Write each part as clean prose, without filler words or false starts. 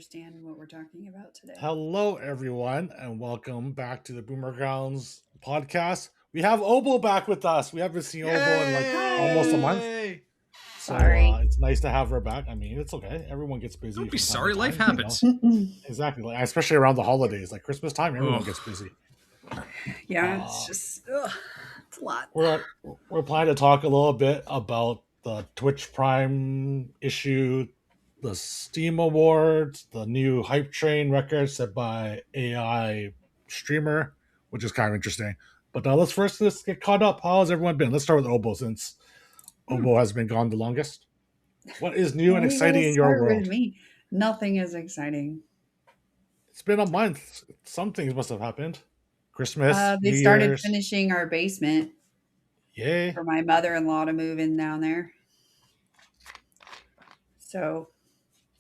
understand what we're talking about today. Hello, everyone, and welcome back to the Boomer Grounds podcast. We have Obo back with us. We haven't seen Obo in like almost a month, Yay! so Sorry. it's nice to have her back. I mean, it's okay. Everyone gets busy. Don't be from time sorry. to Life time, happens. Exactly, like, especially around the holidays, like Christmas time. Everyone Ugh. gets busy. Yeah, it's just it's a lot. We're planning to talk a little bit about the Twitch Prime issue, the Steam Awards, the new Hype Train record set by AI streamer, which is kind of interesting. But let's get caught up. How has everyone been? Let's start with Obo since Obo has been gone the longest. What is new and Why you gotta exciting in your start with world? me? Nothing is exciting. It's been a month. Some things must have happened. Christmas, They New started Year's. finishing our basement Yay. for my mother-in-law to move in down there. So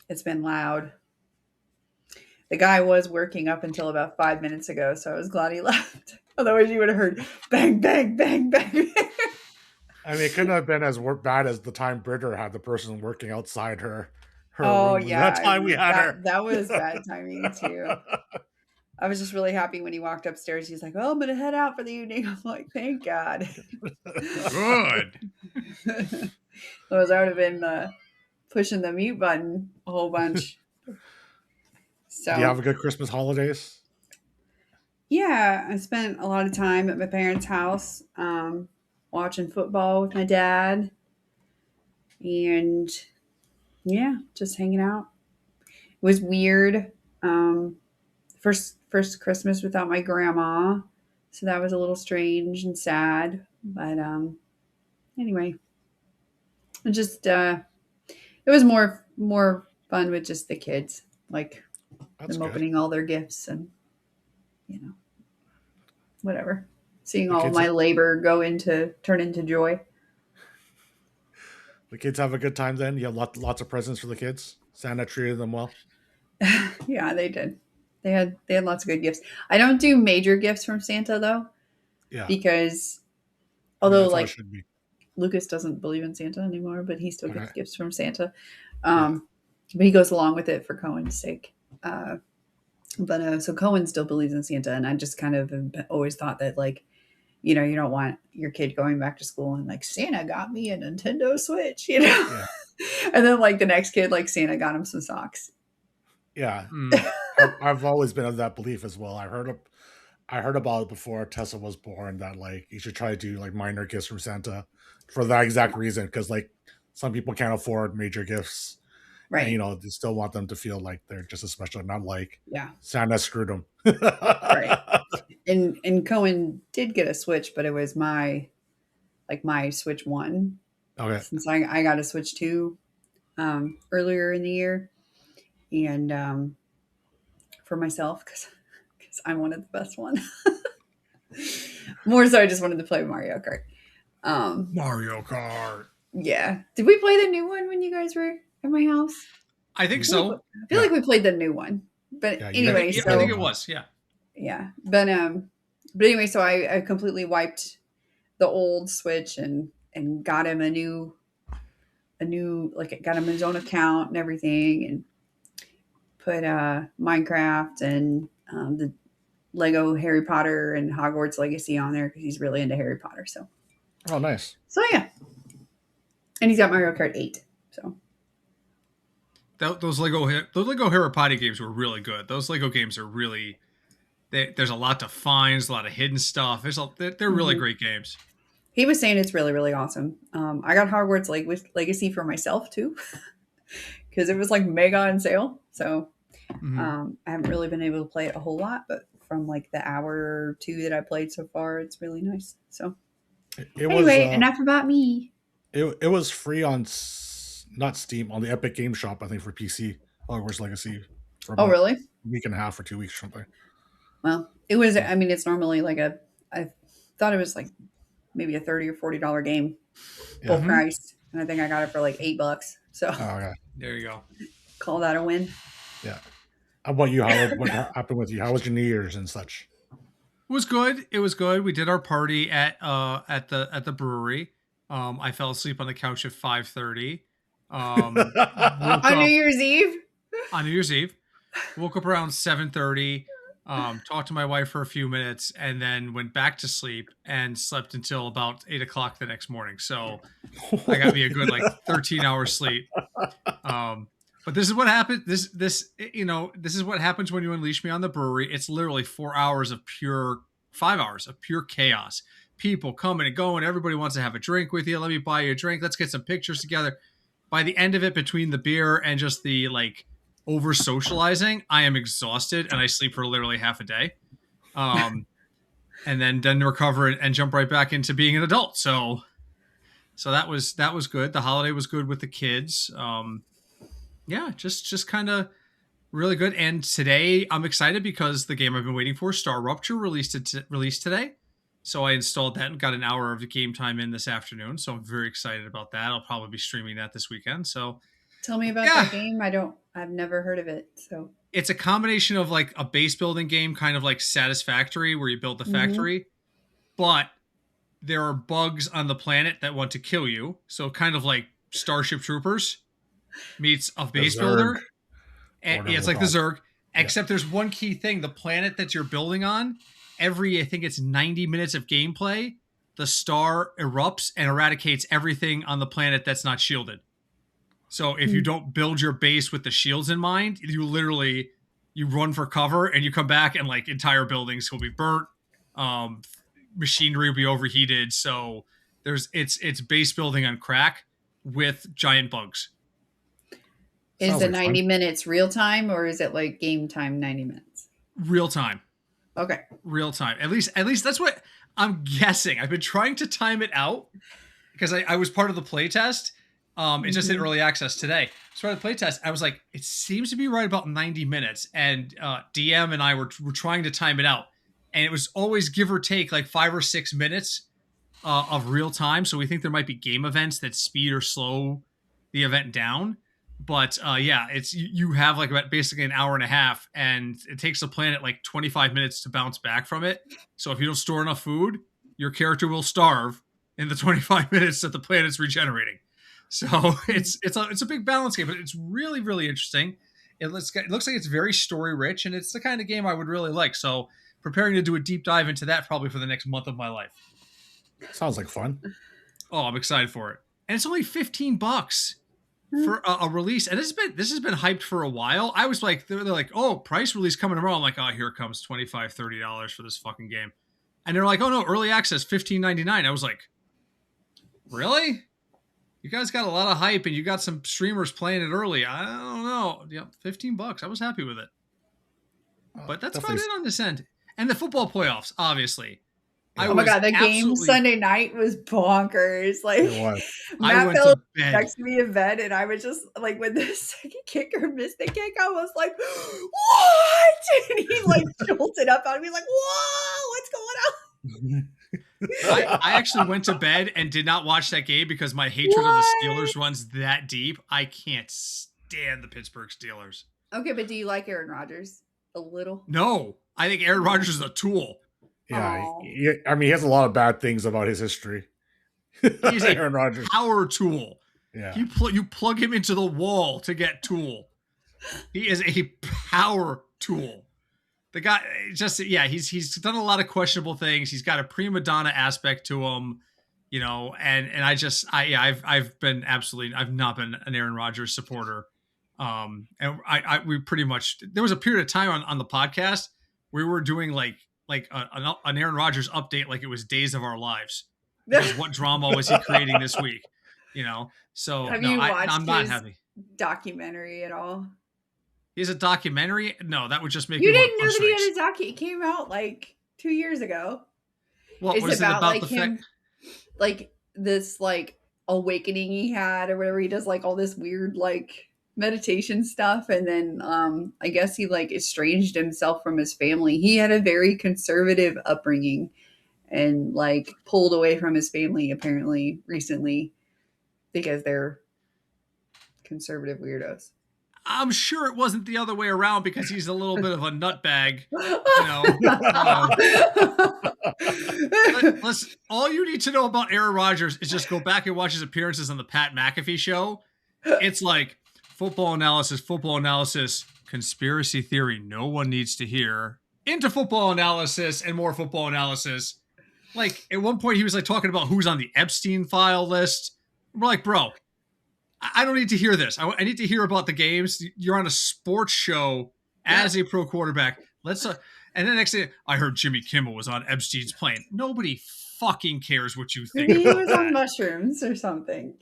it's been loud. The guy was working up until about 5 minutes ago, so I was glad he left. Otherwise, you would have heard bang, bang, bang, bang. I mean, it couldn't have been as bad as the time Britter had the person working outside her Oh room. yeah, That time we had her. that was bad timing too. I was just really happy when he walked upstairs. He's like, "Oh, I'm gonna head out for the evening." I'm like, "Thank God." Good. Otherwise, I would have been pushing the mute button a whole bunch. So, Do you have a good Christmas holidays? yeah, I spent a lot of time at my parents' house, watching football with my dad, and yeah, just hanging out. It was weird. First Christmas without my grandma, so that was a little strange and sad. But anyway, it just it was more fun with just the kids, like That's them good. opening all their gifts and whatever, seeing The all kids my labor turn into joy. The kids have a good time then? You have lots of presents for the kids? Santa treated them well? Yeah, they did. They had lots of good gifts. I don't do major gifts from Santa though, Yeah. because I mean, although that's how it like should be. Lucas doesn't believe in Santa anymore, but he still gets Okay. gifts from Santa. But he goes along with it for Cohen's sake. So Cohen still believes in Santa, and I just kind of have always thought that, like, you don't want your kid going back to school and like, Santa got me a Nintendo Switch, Yeah. and then like the next kid, like, Santa got him some socks. Yeah. Mm. I've always been of that belief as well. I heard about it before Tessa was born that like you should try to do like minor gifts from Santa for that exact reason, because like some people can't afford major gifts. Right. And they still want them to feel like they're just as special, not like Yeah. Santa screwed them. Right. And Cohen did get a Switch, but it was my Switch 1. Okay. Since I got a Switch 2 earlier in the year, and for myself, because I wanted the best one. More so, I just wanted to play Mario Kart. Mario Kart. Yeah. Did we play the new one when you guys were at my house? I think so. I feel like we played the new one. But Yeah, anyway, I so think it was. Yeah. yeah. But anyway, so I completely wiped the old Switch and got him a new like, got him his own account and everything, and put Minecraft and the Lego Harry Potter and Hogwarts Legacy on there because he's really into Harry Potter. So nice. yeah, and he's got Mario Kart 8. So Those Lego Harry Potter games were really good. Those Lego games are really. There's a lot to find. There's a lot of hidden stuff. They're really great games. He was saying it's really, really awesome. I got Hogwarts Legacy for myself too, because it was like mega on sale. So I haven't really been able to play it a whole lot, but from like the hour or two that I played so far, it's really nice. So anyway, enough about me. It was free on not Steam, on the Epic Game Shop, I think, for PC. Hogwarts Legacy. For about really? a week and a half or 2 weeks or something. Well, it was. I mean, it's normally like I thought it was like maybe a $30 or $40 game, full price, and I think I got it for like $8. So okay. There you go. Call that a win. Yeah. How about you, Howard? What happened with you? How was your New Year's and such? It was good. We did our party at the brewery. I fell asleep on the couch at 5:30. On New Year's Eve. On New Year's Eve. Woke up around 7:30. Talked to my wife for a few minutes, and then went back to sleep and slept until about 8 o'clock the next morning. So I got me a good like 13 hours sleep. But this is what happened. This is what happens when you unleash me on the brewery. It's literally 5 hours of pure chaos. People coming and going. Everybody wants to have a drink with you. Let me buy you a drink. Let's get some pictures together. By the end of it, between the beer and just the like over socializing, I am exhausted and I sleep for literally half a day. And then recover and jump right back into being an adult. So that was good. The holiday was good with the kids. Yeah, just kind of really good. And today I'm excited because the game I've been waiting for, Star Rupture, released today. So I installed that and got an hour of the game time in this afternoon. So I'm very excited about that. I'll probably be streaming that this weekend. So Tell me about that game. I've never heard of it. So it's a combination of like a base building game, kind of like Satisfactory, where you build the factory, but there are bugs on the planet that want to kill you. So kind of like Starship Troopers meets a base builder. And it's like the Zerg, except there's one key thing. The planet that you're building on, I think it's 90 minutes of gameplay, the star erupts and eradicates everything on the planet that's not shielded. So if you don't build your base with the shields in mind, you run for cover and you come back and like entire buildings will be burnt. Machinery will be overheated. So it's base building on crack with giant bugs. Is the 90 minutes real time or is it like game time 90 minutes? Real time. Okay. Real time. At least that's what I'm guessing. I've been trying to time it out because I was part of the playtest. It just hit early access today. So I the playtest. I was like, it seems to be right about 90 minutes. And DM and I were trying to time it out. And it was always give or take like 5 or 6 minutes of real time. So we think there might be game events that speed or slow the event down. But it's you have like about basically an hour and a half, and it takes the planet like 25 minutes to bounce back from it. So if you don't store enough food, your character will starve in the 25 minutes that the planet's regenerating. So it's a big balance game, but it's really, really interesting. It looks like it's very story rich, and it's the kind of game I would really like. So preparing to do a deep dive into that probably for the next month of my life. Sounds like fun. Oh, I'm excited for it. And it's only $15 for a release. And this has been hyped for a while. I was like, they're like, oh, price release coming around. I'm like, oh, here it comes, $25, $30 for this fucking game. And they're like, oh no, early access, $15.99. I was like, really? You guys got a lot of hype and you got some streamers playing it early. I don't know. Yep, $15. I was happy with it. But that's about it on this end. And the football playoffs, obviously. Oh my god, the game Sunday night was bonkers. Like Matt fell next to me in bed, and I was just like, when the second kicker missed the kick, I was like, "What?" And he like jolted up on me, like, "Whoa, what's going on?" I actually went to bed and did not watch that game because my hatred of the Steelers runs that deep. I can't stand the Pittsburgh Steelers. Okay, but do you like Aaron Rodgers a little? No, I think Aaron Rodgers is a tool. Yeah, I mean, he has a lot of bad things about his history. He's Aaron Rodgers. Power tool. Yeah, you plug him into the wall to get tool. He is a power tool. The guy he's done a lot of questionable things. He's got a prima donna aspect to him, and I've not been an Aaron Rodgers supporter. And we pretty much, there was a period of time on the podcast we were doing like an Aaron Rodgers update like it was Days of Our Lives. Because what drama was he creating this week? So have you watched I'm not happy. Documentary at all? He has a documentary? No, that would just make you didn't know that he had a docu. It came out like 2 years ago. What was it about like the him, like this like awakening he had or whatever. He does like all this weird like meditation stuff, and then I guess he like estranged himself from his family. He had a very conservative upbringing and like pulled away from his family apparently recently because they're conservative weirdos. I'm sure it wasn't the other way around because he's a little bit of a nutbag. Listen, all you need to know about Aaron Rodgers is just go back and watch his appearances on the Pat McAfee show. It's like football analysis, conspiracy theory no one needs to hear, into football analysis and more football analysis. Like, at one point, he was like talking about who's on the Epstein file list. We're like, bro, I don't need to hear this. I need to hear about the games. You're on a sports show as a pro quarterback. Let's. And then next day, I heard Jimmy Kimmel was on Epstein's plane. Nobody fucking cares what you think. Maybe he was that. on mushrooms or something.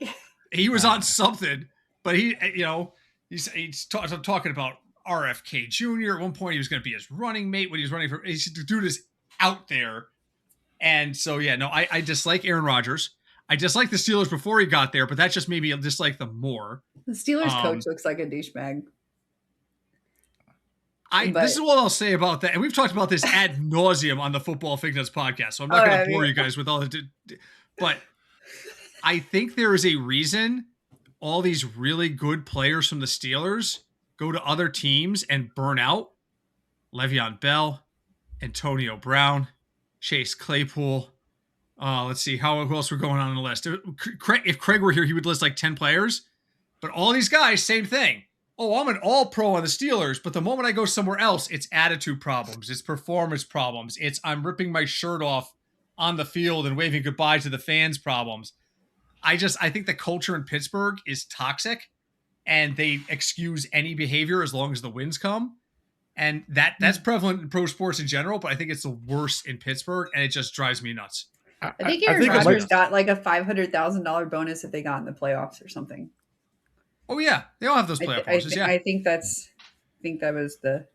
He was on something, but he's talking about RFK Jr. At one point, he was going to be his running mate when he was running for. The dude is out there, and so I dislike Aaron Rodgers. I disliked the Steelers before he got there, but that just made me dislike them more. The Steelers coach looks like a douchebag. This is what I'll say about that. And we've talked about this ad nauseum on the Football Fig Nuts podcast, so I'm not going to bore you guys with all the... But I think there is a reason all these really good players from the Steelers go to other teams and burn out. Le'Veon Bell, Antonio Brown, Chase Claypool... let's see who else we're going on the list. If Craig were here, he would list like 10 players. But all these guys, same thing. Oh, I'm an all-pro on the Steelers, but the moment I go somewhere else, it's attitude problems, it's performance problems, it's I'm ripping my shirt off on the field and waving goodbye to the fans problems. I think the culture in Pittsburgh is toxic, and they excuse any behavior as long as the wins come. And that's prevalent in pro sports in general, but I think it's the worst in Pittsburgh, and it just drives me nuts. I think Aaron Rodgers got like a $500,000 bonus if they got in the playoffs or something. Oh yeah, they all have those playoff bonuses. I think that was the.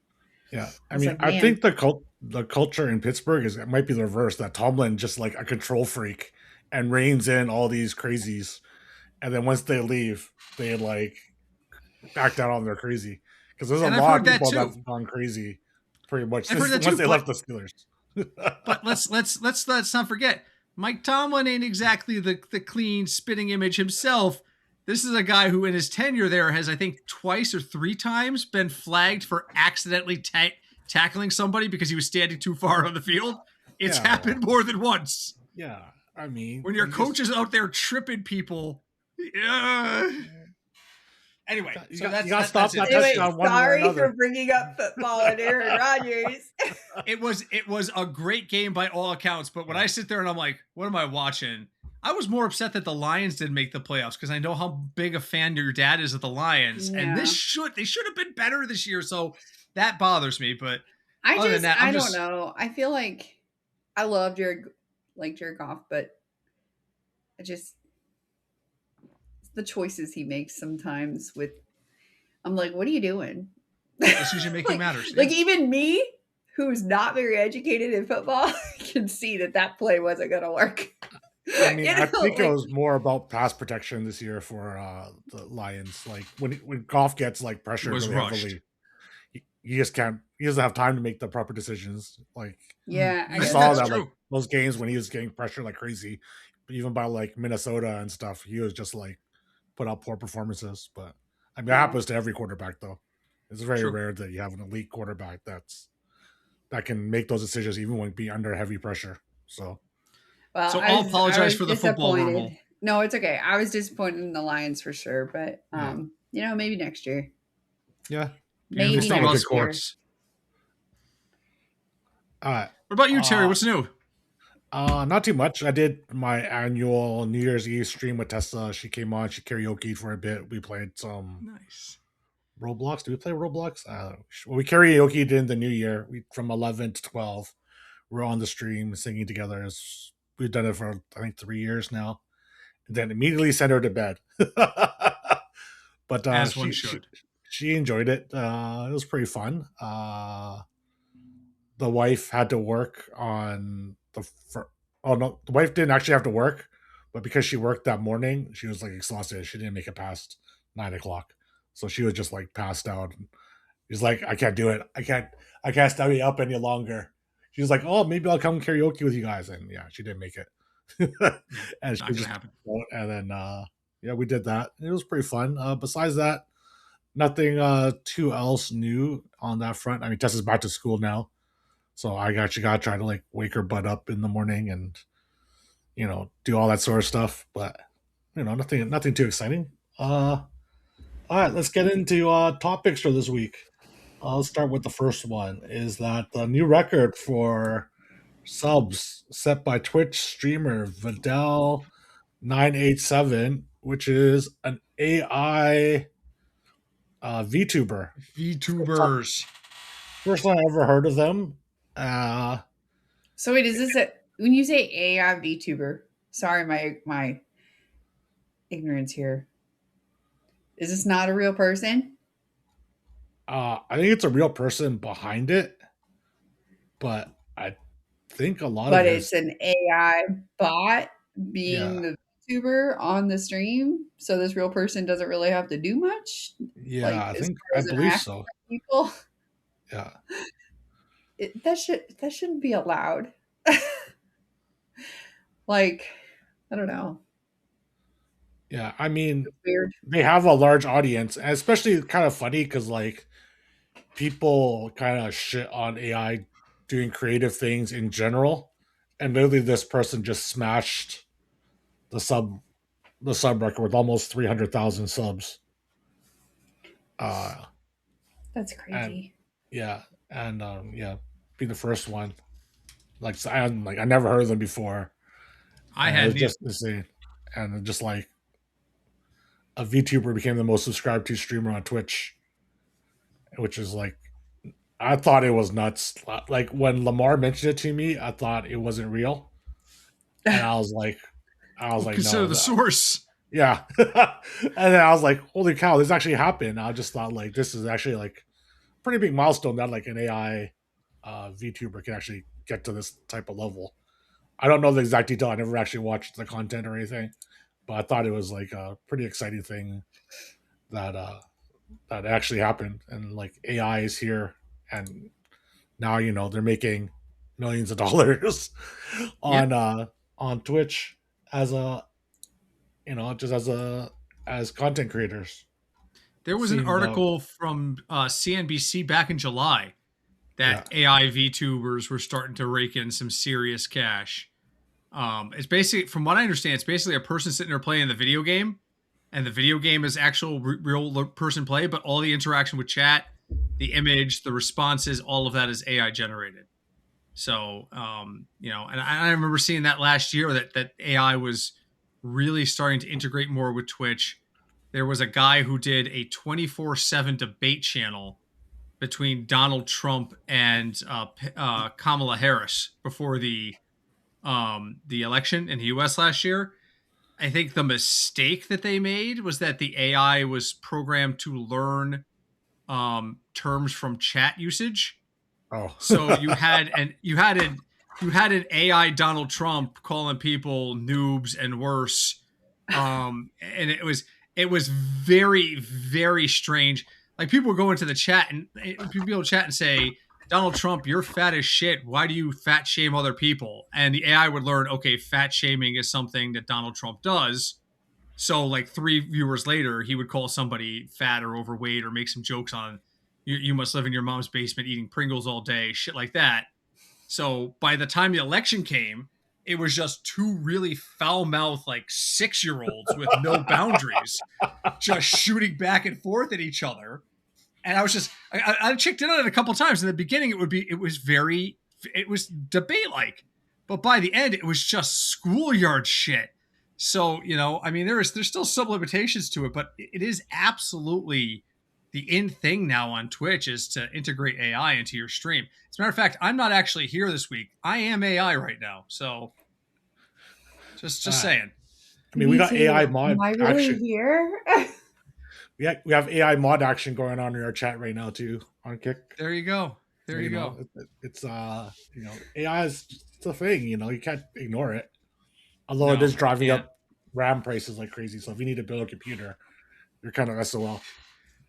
Yeah, I think the culture in Pittsburgh it might be the reverse. That Tomlin just like a control freak and reins in all these crazies, and then once they leave, they like back down on their crazy because there's a lot of people that've gone crazy pretty much once they left the Steelers. But let's not forget. Mike Tomlin ain't exactly the clean spitting image himself. This is a guy who in his tenure there has, I think, twice or three times been flagged for accidentally tackling somebody because he was standing too far on the field. It's happened more than once. Yeah, I mean... When your coach is out there tripping people... Anyway, you gotta stop that touchdown. Sorry for bringing up football and Aaron Rodgers. It was a great game by all accounts, but when I sit there and I'm like, what am I watching? I was more upset that the Lions didn't make the playoffs because I know how big a fan your dad is of the Lions, and they should have been better this year. So that bothers me. But I don't know. I feel like I love Jared Goff, but the choices he makes sometimes I'm like, what are you doing? Decision making matters. Like even me, who's not very educated in football, can see that play wasn't going to work. I mean, I think it was more about pass protection this year for the Lions. Like when Goff gets like pressured really heavily, he just can't. He doesn't have time to make the proper decisions. Like I saw that like, those games when he was getting pressured like crazy, even by like Minnesota and stuff. He was just like put out poor performances. But I mean, that happens to every quarterback though. It's very rare that you have an elite quarterback that can make those decisions even when be under heavy pressure. So. Well, so I'll apologize for the football rumble. No, it's okay. I was disappointed in the Lions for sure, but maybe next year. Yeah, maybe next year. What about you, Terry? What's new? Not too much. I did my annual New Year's Eve stream with Tessa. She came on. She karaoke for a bit. We played some Roblox. Did we play Roblox? We karaoke in the new year. From 11 to 12. We're on the stream singing together. We've done it for, I think, 3 years now. And then immediately sent her to bed. But as one should. She enjoyed it. It was pretty fun. The wife had to work on the wife didn't actually have to work, but because she worked that morning, she was like exhausted. She didn't make it past 9 o'clock. So she was just like passed out. He's like, I can't do it. I can't stay up any longer. She was like, oh, maybe I'll come karaoke with you guys. And yeah, she didn't make it. And she just and then we did that. It was pretty fun. Besides that, nothing too else new on that front. I mean, Tessa's back to school now. So I got to try to like wake her butt up in the morning and do all that sort of stuff. But nothing too exciting. All right, let's get into topics for this week. I'll start with the first one. Is that the new record for subs set by Twitch streamer Vidal 987, which is an AI VTuber. VTubers. First time I ever heard of them. Uh, So wait, is this a when you say AI VTuber? Sorry, my ignorance here. Is this not a real person? I think it's a real person behind it, but I think a lot of But it is, it's an AI bot being yeah, the VTuber on the stream. So this real person doesn't really have to do much, yeah, like as I far as believe interacting so. with people. Yeah, That shouldn't be allowed. Like, I don't know. yeah. I mean, It's weird. they have a large audience, and especially kind of funny because like people kind of shit on AI doing creative things in general, and literally this person just smashed the sub the sub record with almost 300,000 subs. Uh, That's and crazy. yeah, and yeah, be the first one. Like I never heard of them before, I and it was hadn't either. just insane. And just like a VTuber became the most subscribed to streamer on Twitch, which is like I thought it was nuts. Like when Lamar mentioned it to me, I thought it wasn't real, and I was Well, like, consider no, the source. yeah. And then I was like, holy cow, this actually happened. I just thought like this is actually like a pretty big milestone that like an AI VTuber can actually get to this type of level. I don't know the exact detail. I never actually watched the content or anything, but I thought it was like a pretty exciting thing that that actually happened. And like AI is here, and now they're making millions of dollars Yep. on Twitch as a just as content creators. There was an Seemed article from CNBC back in July yeah. that AI VTubers were starting to rake in some serious cash. It's basically, from what I understand, it's basically a person sitting there playing the video game, and the video game is actual real person play, but all the interaction with chat, the image, the responses, all of that is AI generated. So, and I remember seeing that last year that AI was really starting to integrate more with Twitch. There was a guy who did a 24/7 debate channel between Donald Trump and Kamala Harris before the election in the U.S. last year. I think the mistake that they made was that the AI was programmed to learn terms from chat usage. Oh. So you had an AI Donald Trump calling people noobs and worse, and it was very, very strange. Like, people would go into the chat and people would chat and say, Donald Trump, you're fat as shit. Why do you fat shame other people? And the AI would learn, okay, fat shaming is something that Donald Trump does. So like 3 viewers later, he would call somebody fat or overweight or make some jokes on, you must live in your mom's basement eating Pringles all day, shit like that. So by the time the election came, it was just two really foul mouthed, like 6-year-olds with no boundaries, just shooting back and forth at each other. And I checked in on it a couple times. In the beginning, it was debate like, but by the end, it was just schoolyard shit. So, I mean, there's still some limitations to it, but it is absolutely the in thing now on Twitch is to integrate AI into your stream. As a matter of fact, I'm not actually here this week. I am AI right now. So just saying. I mean, we Me got AI too. Am mod I really action. here? We have AI mod action going on in our chat right now too on Kick. There you go. So, There you go. it's AI is just a thing. You can't ignore it. Although it No, is driving yeah. up RAM prices like crazy. So if you need to build a computer, you're kind of SOL.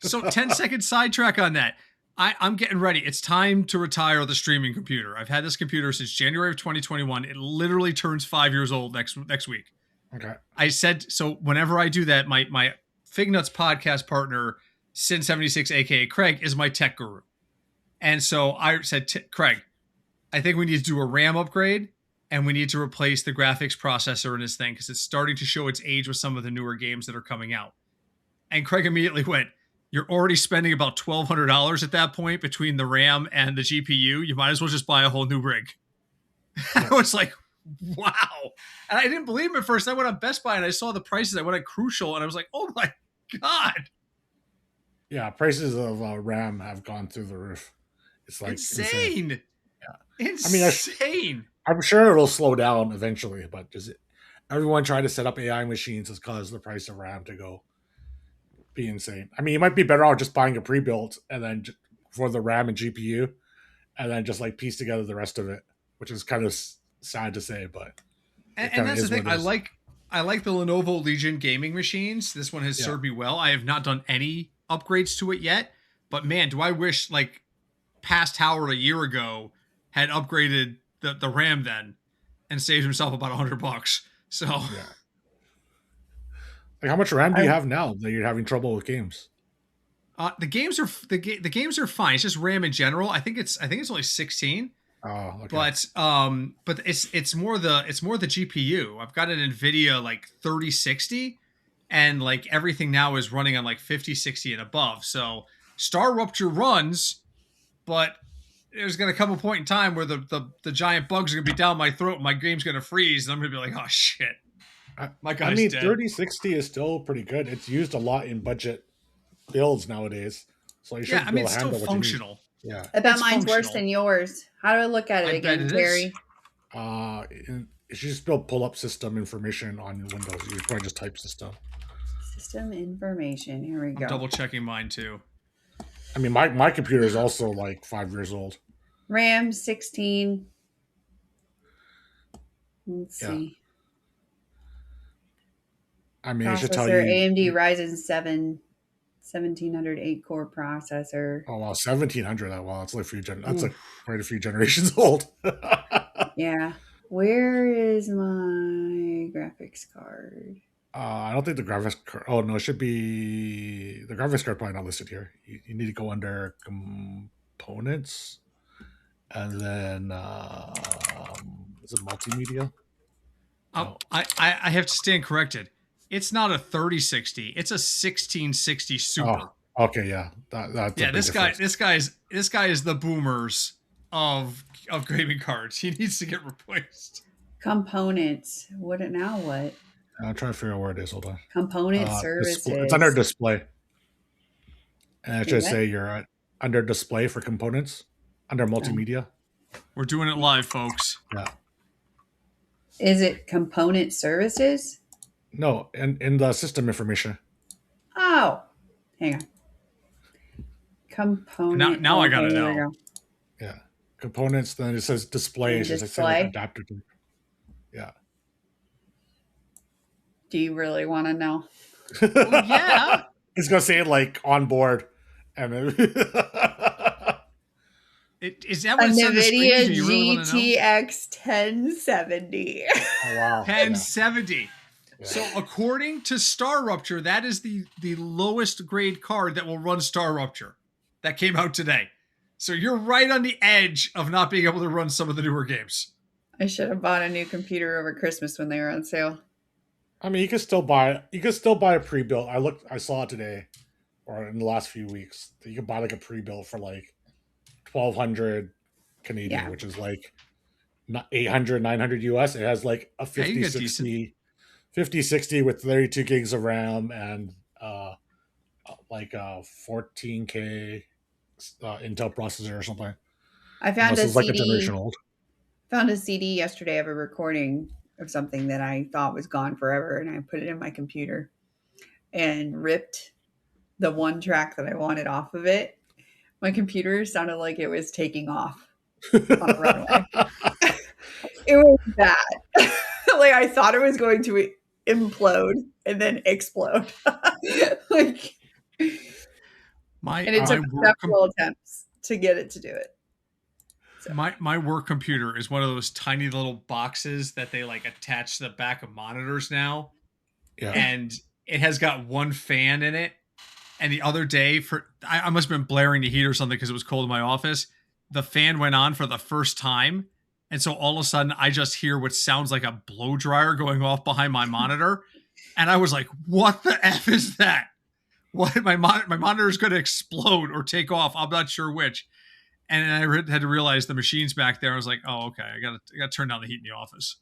So 10-second sidetrack on that. I'm getting ready. It's time to retire the streaming computer. I've had this computer since January of 2021. It literally turns 5 years old next week. Okay. I said, so whenever I do that, my Fig Nuts podcast partner, Sin76, aka Craig, is my tech guru. And so I said, Craig, I think we need to do a RAM upgrade, and we need to replace the graphics processor in this thing because it's starting to show its age with some of the newer games that are coming out. And Craig immediately went, you're already spending about $1,200 at that point between the RAM and the GPU. You might as well just buy a whole new rig. I was like, wow. And I didn't believe him at first. I went on Best Buy and I saw the prices. I went on Crucial and I was like, oh my God. Yeah, prices of RAM have gone through the roof. It's like insane. Yeah. Insane. I'm sure it'll slow down eventually, but everyone trying to set up AI machines has caused the price of RAM to be insane. I mean, you might be better off just buying a pre-built and then for the RAM and GPU, and then just like piece together the rest of it, which is kind of sad to say, but and that's the thing. I like the Lenovo Legion gaming machines. This one has served me well. I have not done any upgrades to it yet, but man, do I wish like past Howard a year ago had upgraded the RAM then and saved himself about $100. So yeah. Like, how much RAM do you have now that you're having trouble with games? The games are fine. It's just RAM in general. I think it's only 16. Oh, okay. But it's more the GPU. I've got an Nvidia like 3060, and like everything now is running on like 5060 and above. So Star Rupture runs, but there's going to come a point in time where the giant bugs are going to be down my throat and my game's going to freeze and I'm going to be like, oh shit. My guy's dead. 3060 is still pretty good. It's used a lot in budget builds nowadays. So you should be able to handle what functional. You need. Yeah. I bet mine's worse than yours. How do I look at it again, Terry? You should just pull up system information on Windows. You probably just type system. System information. Here we go. I'm double checking mine too. I mean, my computer is also like 5 years old. RAM 16. Let's see. I mean, processor, I should tell you. AMD Ryzen 7 1700 8-core processor. Oh, wow, 1700. Wow, that's like that's like quite a few generations old. Yeah. Where is my graphics card? I don't think the graphics card. Oh, no, it should be. The graphics card probably not listed here. You need to go under components. And then, is it multimedia? No. I have to stand corrected. It's not a 3060. It's a 1660 Super. Oh, okay, yeah. That's this guy is the boomers of gaming cards. He needs to get replaced. Components. What? I'm trying to figure out where it is. Hold on. Component services. It's under display. And I should say you're under display for components, under multimedia. We're doing it live, folks. Yeah. Is it component services? No, in the system information. Oh, hang on. Component. Now I gotta know. Go. Yeah, components. Then it says display. It says like adapter. Yeah. Do you really want to know? Well, yeah. It's gonna say like on board, and is that what it's on the screen? NVIDIA Do you really GTX 1070. Oh, wow. 1070. Yeah. So according to Star Rupture, that is the lowest grade card that will run Star Rupture. That came out today. So you're right on the edge of not being able to run some of the newer games. I should have bought a new computer over Christmas when they were on sale. I mean, you could still buy a pre-built. I saw it today, or in the last few weeks, that you could buy like a pre-built for like 1,200 Canadian, which is like 800, 900 US. It has like a 5060 with 32 gigs of RAM and like a 14K Intel processor or something. I found a generation old. Found a CD yesterday of a recording of something that I thought was gone forever, and I put it in my computer and ripped the one track that I wanted off of it. My computer sounded like it was taking off on a runway. It was bad. Like I thought it was going to implode and then explode. And it took several attempts to get it to do it. So. My work computer is one of those tiny little boxes that they like attach to the back of monitors now. Yeah. And it has got one fan in it. And the other day, I must have been blaring the heat or something because it was cold in my office. The fan went on for the first time. And so all of a sudden, I just hear what sounds like a blow dryer going off behind my monitor. And I was like, what the F is that? what my monitor is going to explode or take off. I'm not sure which. And I had to realize the machine's back there. I was like, oh, okay. I got to turn down the heat in the office.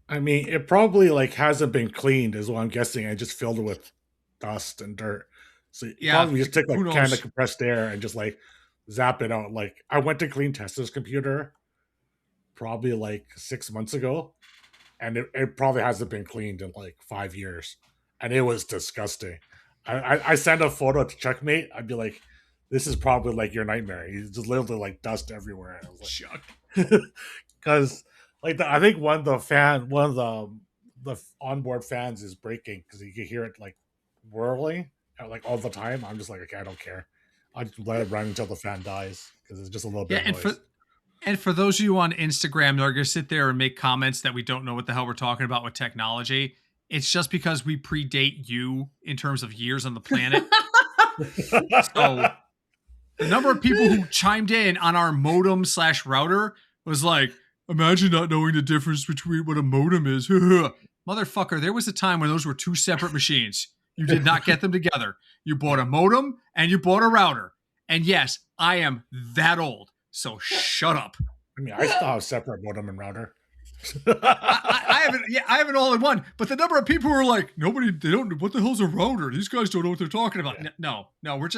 I mean, it probably like hasn't been cleaned, is what I'm guessing. I just filled it with dust and dirt. So you probably just took like a can of compressed air and just like zap it out. Like I went to clean Tesla's computer probably like 6 months ago, and it probably hasn't been cleaned in like 5 years, and it was disgusting. I sent a photo to Checkmate. I'd be like, this is probably like your nightmare. You just literally like dust everywhere. And I was like, because like I think one of the onboard fans is breaking because you can hear it like whirling like all the time. I'm just like, okay, I don't care. I just let it run until the fan dies because it's just a little bit of noise. And for those of you on Instagram that are going to sit there and make comments that we don't know what the hell we're talking about with technology, it's just because we predate you in terms of years on the planet. So the number of people who chimed in on our modem / router was like, imagine not knowing the difference between what a modem is. Motherfucker, there was a time when those were two separate machines. You did not get them together. You bought a modem and you bought a router. And yes, I am that old. So shut up. I mean, I still have separate modem and router. I have it. Yeah, I have it all in one. But the number of people who are like, they don't. What the hell's a router? These guys don't know what they're talking about. Yeah. No, we're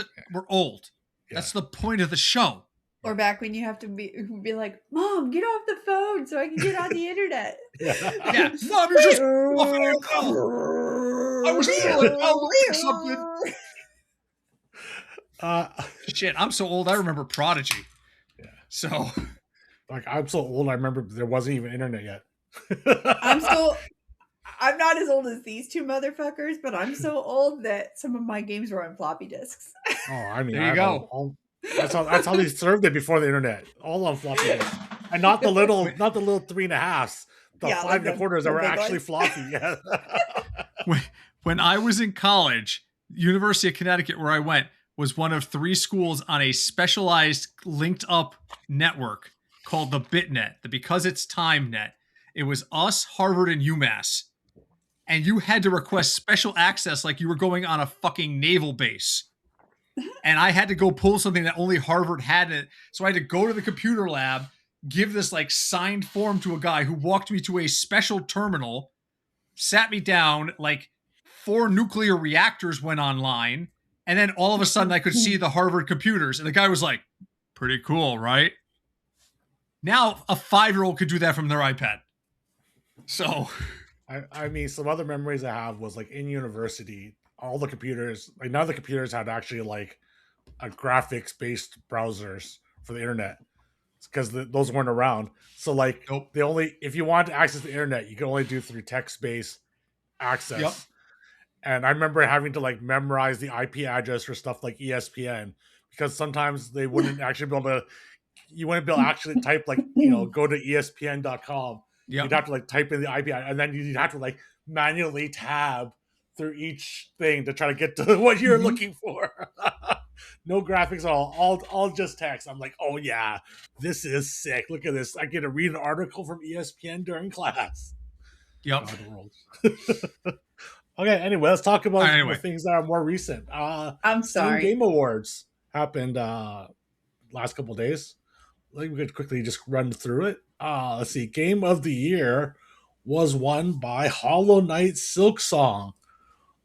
old. Yeah. That's the point of the show. Or back when you have to be like, Mom, get off the phone so I can get on the internet. Yeah. Mom, you're just I was something. Shit, I'm so old. I remember Prodigy. Yeah. So, like, I'm so old. I remember there wasn't even internet yet. I'm not as old as these two motherfuckers, but I'm so old that some of my games were on floppy disks. Oh, I mean, there you go. That's how they served it before the internet. All on floppy disks, and not the little 3.5s, the 5 1/4s that were actually floppy. Yeah. When I was in college, University of Connecticut, where I went, was one of 3 schools on a specialized linked up network called the BitNet, the Because It's Time Net. It was us, Harvard, and UMass. And you had to request special access like you were going on a fucking naval base. And I had to go pull something that only Harvard had it. So I had to go to the computer lab, give this like signed form to a guy who walked me to a special terminal, sat me down, like 4 nuclear reactors went online. And then all of a sudden I could see the Harvard computers. And the guy was like, pretty cool, right? Now a 5-year-old could do that from their iPad. So, I mean, some other memories I have was like in university, all the computers, like none of the computers had actually like a graphics-based browsers for the internet because those weren't around. So like, if you wanted to access the internet, you could only do through text-based access. Yep. And I remember having to like memorize the IP address for stuff like ESPN because sometimes they wouldn't actually be able to. You wouldn't be able to actually type like go to ESPN.com. Yep. You'd have to like type in the IP and then you'd have to like manually tab through each thing to try to get to what you're looking for. No graphics at all just text. I'm like, oh yeah, this is sick. Look at this. I get to read an article from ESPN during class. Yep. Okay, anyway, let's talk about the things that are more recent. I'm sorry. Game Awards happened last couple of days. I think we could quickly just run through it. Let's see. Game of the Year was won by Hollow Knight Silksong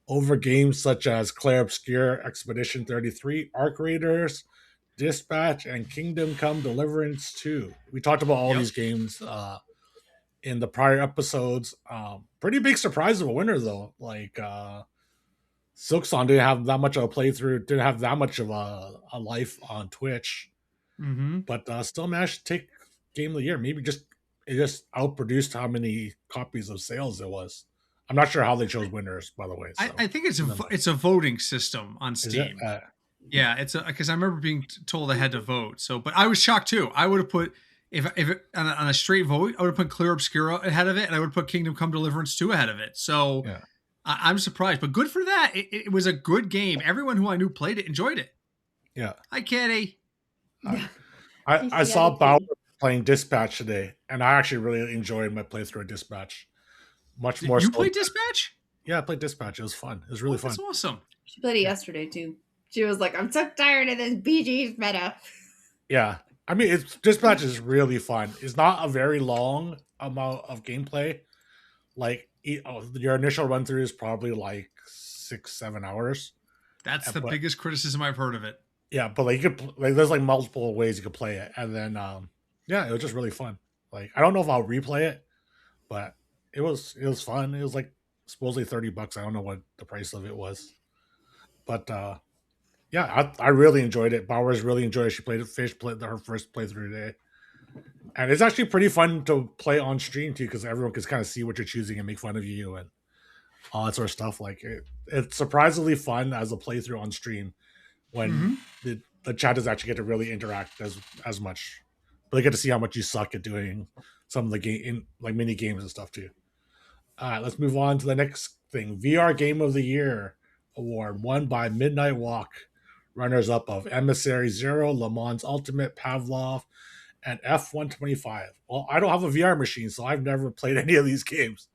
over games such as Clair Obscur, Expedition 33, Arc Raiders, Dispatch, and Kingdom Come Deliverance 2. We talked about all these games in the prior episodes. Pretty big surprise of a winner, though. Like, Silksong didn't have that much of a playthrough, didn't have that much of a life on Twitch. But still managed to take Game of the Year. Maybe it just outproduced how many copies of sales it was. I'm not sure how they chose winners, by the way. So. I think it's a voting system on Steam. Yeah, it's because I remember being told I had to vote. So, but I was shocked too. I would have put if on a straight vote, I would have put Clair Obscur ahead of it, and I would have put Kingdom Come Deliverance 2 ahead of it. So I'm surprised, but good for that. It was a good game. Everyone who I knew played it enjoyed it. Yeah. Hi, Kitty. I saw Bauer playing Dispatch today, and I actually really enjoyed my playthrough of Dispatch. Much more. You played Dispatch? Yeah, I played Dispatch. It was fun. It was really That's fun. awesome. She played it yesterday too. She was like, "I'm so tired of this BG's meta." Yeah. I mean, Dispatch is really fun. It's not a very long amount of gameplay. Like, your initial run through is probably like 6-7 hours. That's the But biggest criticism I've heard of it. yeah, but like you could like there's like multiple ways you could play it, and then yeah, it was just really fun. Like, I don't know if I'll replay it, but it was fun. It was like supposedly $30. I don't know what the price of it was, but yeah, I really enjoyed it. Bowers really enjoyed it. She played it. Fish played her first playthrough today, and it's actually pretty fun to play on stream too, because everyone can kind of see what you're choosing and make fun of you and all that sort of stuff. Like, it's surprisingly fun as a playthrough on stream when the chat does actually get to really interact as much. But they get to see how much you suck at doing some of the game, like mini games and stuff too. All right, let's move on to the next thing. VR Game of the Year award won by Midnight Walk. Runners up of Emissary Zero, Le Mans Ultimate, Pavlov, and F125. Well, I don't have a VR machine, so I've never played any of these games.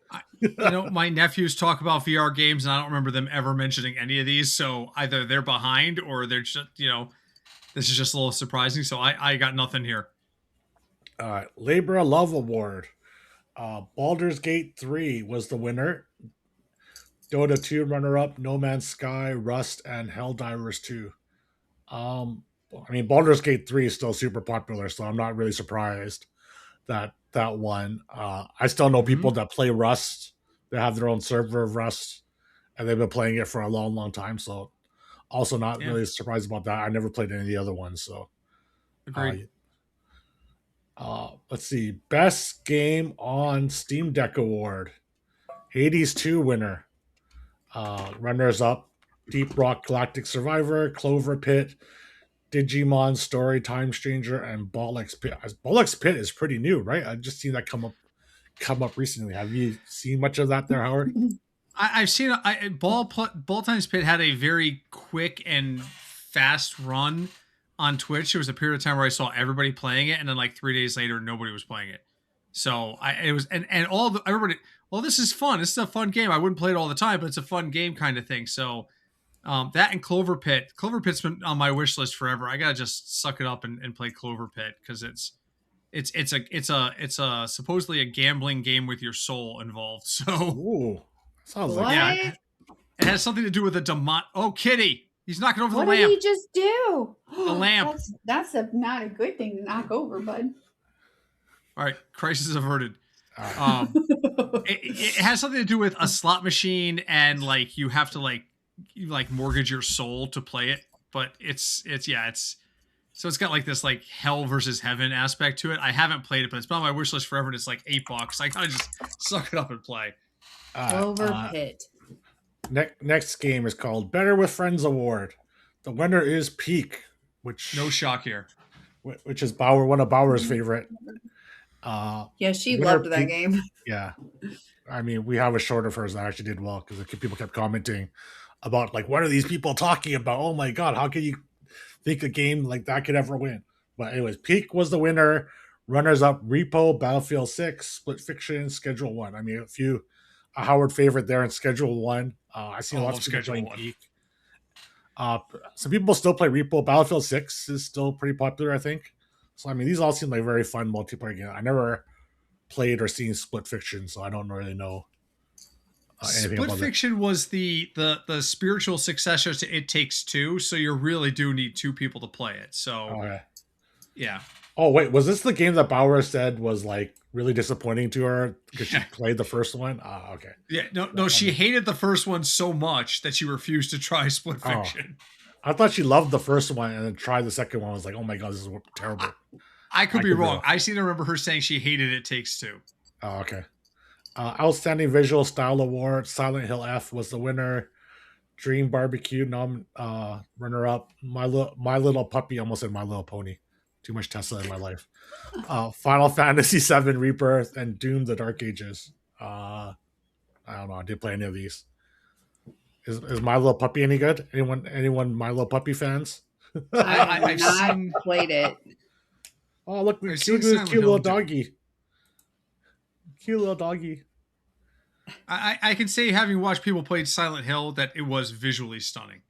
My nephews talk about VR games, and I don't remember them ever mentioning any of these. So either they're behind, or they're just, this is just a little surprising. So I got nothing here. Labor of Love Award. Baldur's Gate 3 was the winner. Dota 2 runner-up, No Man's Sky, Rust, and Helldivers 2. I mean, Baldur's Gate 3 is still super popular, so I'm not really surprised that won. I still know people that play Rust. They have their own server of Rust, and they've been playing it for a long, long time. So, also not really surprised about that. I never played any of the other ones. So, agreed. Let's see. Best Game on Steam Deck Award. Hades 2 winner. Runners up: Deep Rock Galactic Survivor, Clover Pit, Digimon Story Time Stranger, and Bollocks Pit. Bollocks Pit is pretty new, right? I've just seen that come up recently. Have you seen much of that there, Howard? I've seen Ball Times Pit had a very quick and fast run on Twitch. There was a period of time where I saw everybody playing it, and then like 3 days later, nobody was playing it. So everybody. Well, this is fun. This is a fun game. I wouldn't play it all the time, but it's a fun game kind of thing. So that and Clover Pit. Clover Pit's been on my wish list forever. I gotta just suck it up and play Clover Pit, because it's a supposedly a gambling game with your soul involved. So Ooh, sounds What? like it has something to do with a demon. Oh, Kitty! He's knocking over What the did lamp. he just do? The lamp. That's not a good thing to knock over, bud. All right, crisis averted. It has something to do with a slot machine, and like you have to you mortgage your soul to play it. But it's so it's got like this like hell versus heaven aspect to it. I haven't played it, but it's been on my wish list forever, and it's like $8. I gotta just suck it up and play. Clover Pit. Next game is called Better with Friends Award. The winner is Peak, which No shock here. which is one of Bauer's favorite. Yeah, she loved that Peak, game. Yeah, I mean, we have a short of hers that actually did well, because people kept commenting about like, what are these people talking about? Oh my god, how can you think a game like that could ever win? But anyways, Peak was the winner. Runners up: Repo, Battlefield 6, Split Fiction, Schedule 1. I mean, a Howard favorite there in Schedule 1. I seen lots of people playing Peak. Some people still play Repo. Battlefield 6 is still pretty popular, I think. So, I mean, these all seem like very fun multiplayer games. I never played or seen Split Fiction, so I don't really know anything Split about Fiction was the spiritual successor to It Takes Two, so you really do need two people to play it. So, yeah. Oh, wait, was this the game that Bauer said was like really disappointing to her because she played the first one? Okay. Yeah, no, she hated the first one so much that she refused to try Split Fiction. I thought she loved the first one and then tried the second one. I was like, oh my god, this is terrible. I could be wrong. I seem to remember her saying she hated It Takes Two. Oh, okay. Outstanding Visual Style Award, Silent Hill F was the winner. Dream Barbecue runner up. My Little Puppy, almost said My Little Pony. Too much Tesla in my life. Final Fantasy VII Rebirth and Doom: The Dark Ages. I don't know. I didn't play any of these. Is My Little Puppy any good? Anyone My Little Puppy fans? I've not played it. Oh, look, cute little doggy. Cute little doggy. I can say, having watched people play Silent Hill, that it was visually stunning.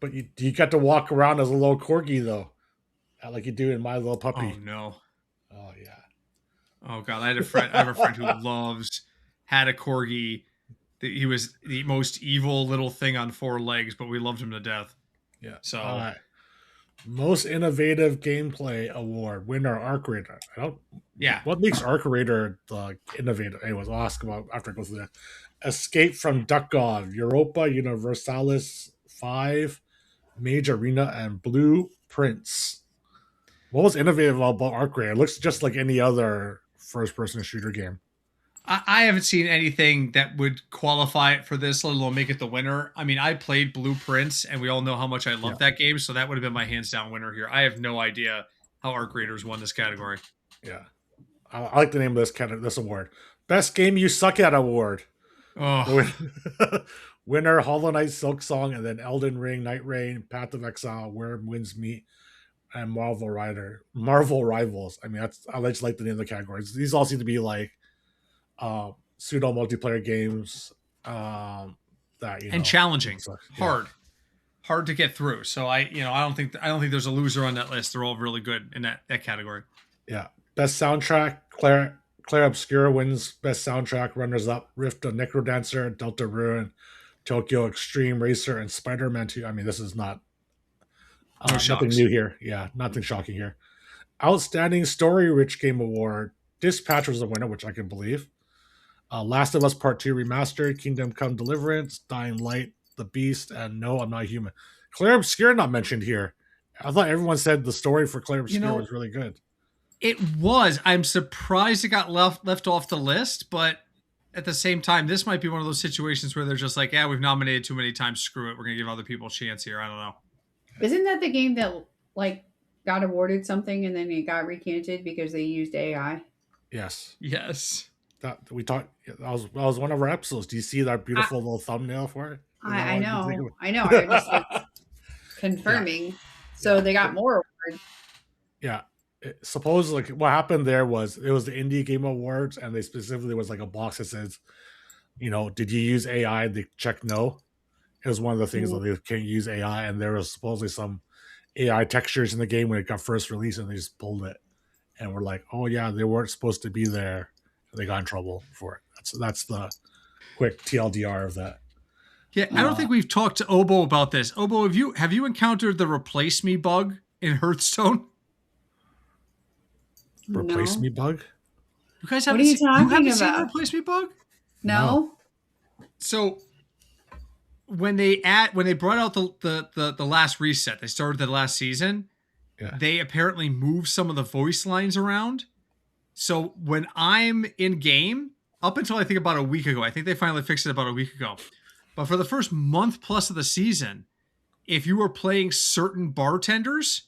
But you got to walk around as a little corgi though, like you do in My Little Oh Puppy. no. Oh yeah. Oh god, I have a friend who had a corgi. He was the most evil little thing on four legs, but we loved him to death. Yeah. So Most innovative gameplay award winner Arc Raider. yeah. What makes Arc Raider the innovative? Anyways, I'll ask about after I go through that. Escape from Duckov, Europa Universalis 5, Mage Arena, and Blue Prince. What was innovative about Arc Raider? It looks just like any other first-person shooter game. I haven't seen anything that would qualify it for this, let alone make it the winner. I mean, I played Blueprints, and we all know how much I love that game, so that would have been my hands down winner here. I have no idea how Arc Raiders won this category. Yeah, I like the name of this award. Best Game You Suck At award. Oh, Winner Hollow Knight, Silk Song, and then Elden Ring, Night Rain, Path of Exile, Where Winds Meet, and Marvel Rivals. I mean, I just like the name of the categories. These all seem to be like pseudo multiplayer games that and challenging, yeah. hard to get through. So I don't think there's a loser on that list. They're all really good in that category. Yeah. Best soundtrack, Clair Obscur wins best soundtrack. Runners up: Rift of Necrodancer, Delta Ruin, Tokyo Extreme Racer, and Spider-Man 2. I mean, this is not nothing new here. Yeah, nothing shocking here. Outstanding Story Rich Game Award. Dispatch was the winner, which I can believe. Last of Us Part 2 Remastered, Kingdom Come Deliverance, Dying Light, The Beast, and No, I'm Not Human. Clair Obscur not mentioned here. I thought everyone said the story for Clair Obscur was really good. It was. I'm surprised it got left off the list, but at the same time, this might be one of those situations where they're just like, yeah, we've nominated too many times. Screw it. We're going to give other people a chance here. I don't know. Isn't that the game that like got awarded something and then it got recanted because they used AI? Yes. Yes. That we talked. That was one of our episodes. Do you see that beautiful little thumbnail for it? I know. I just was confirming. Yeah. So they got more awards. Yeah. Suppose like what happened there was it was the Indie Game Awards, and they specifically was like a box that says, did you use AI? They check no. It was one of the things that they can't use AI, and there was supposedly some AI textures in the game when it got first released, and they just pulled it, and we're like, oh yeah, they weren't supposed to be there. They got in trouble for it. That's the quick TLDR of that. Yeah, I don't think we've talked to Obo about this. Obo, have you encountered the replace me bug in Hearthstone? Replace me bug? You guys haven't seen the replace me bug? No. So when they brought out the last reset, they started the last season. Yeah. They apparently moved some of the voice lines around. So when I'm in game, up until I think about a week ago, I think they finally fixed it about a week ago. But for the first month plus of the season, if you were playing certain bartenders